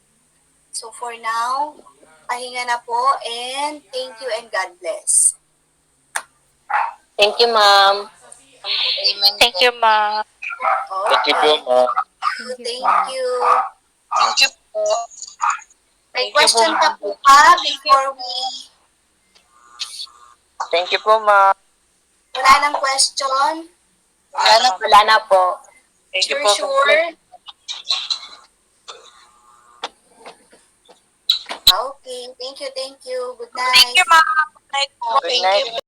So, for now, pahinga na po and thank you and God bless. Thank you, ma'am. Amen. Thank you, ma'am. Thank you po, ma'am. Thank you. Thank you po. May question pa po ba before we... Thank you po, ma'am. Wala nang question? Wala na po. Thank you Sure, po. sure. Okay, thank you. Good night. Thank you, ma'am. Good night po. Good Thank night. you.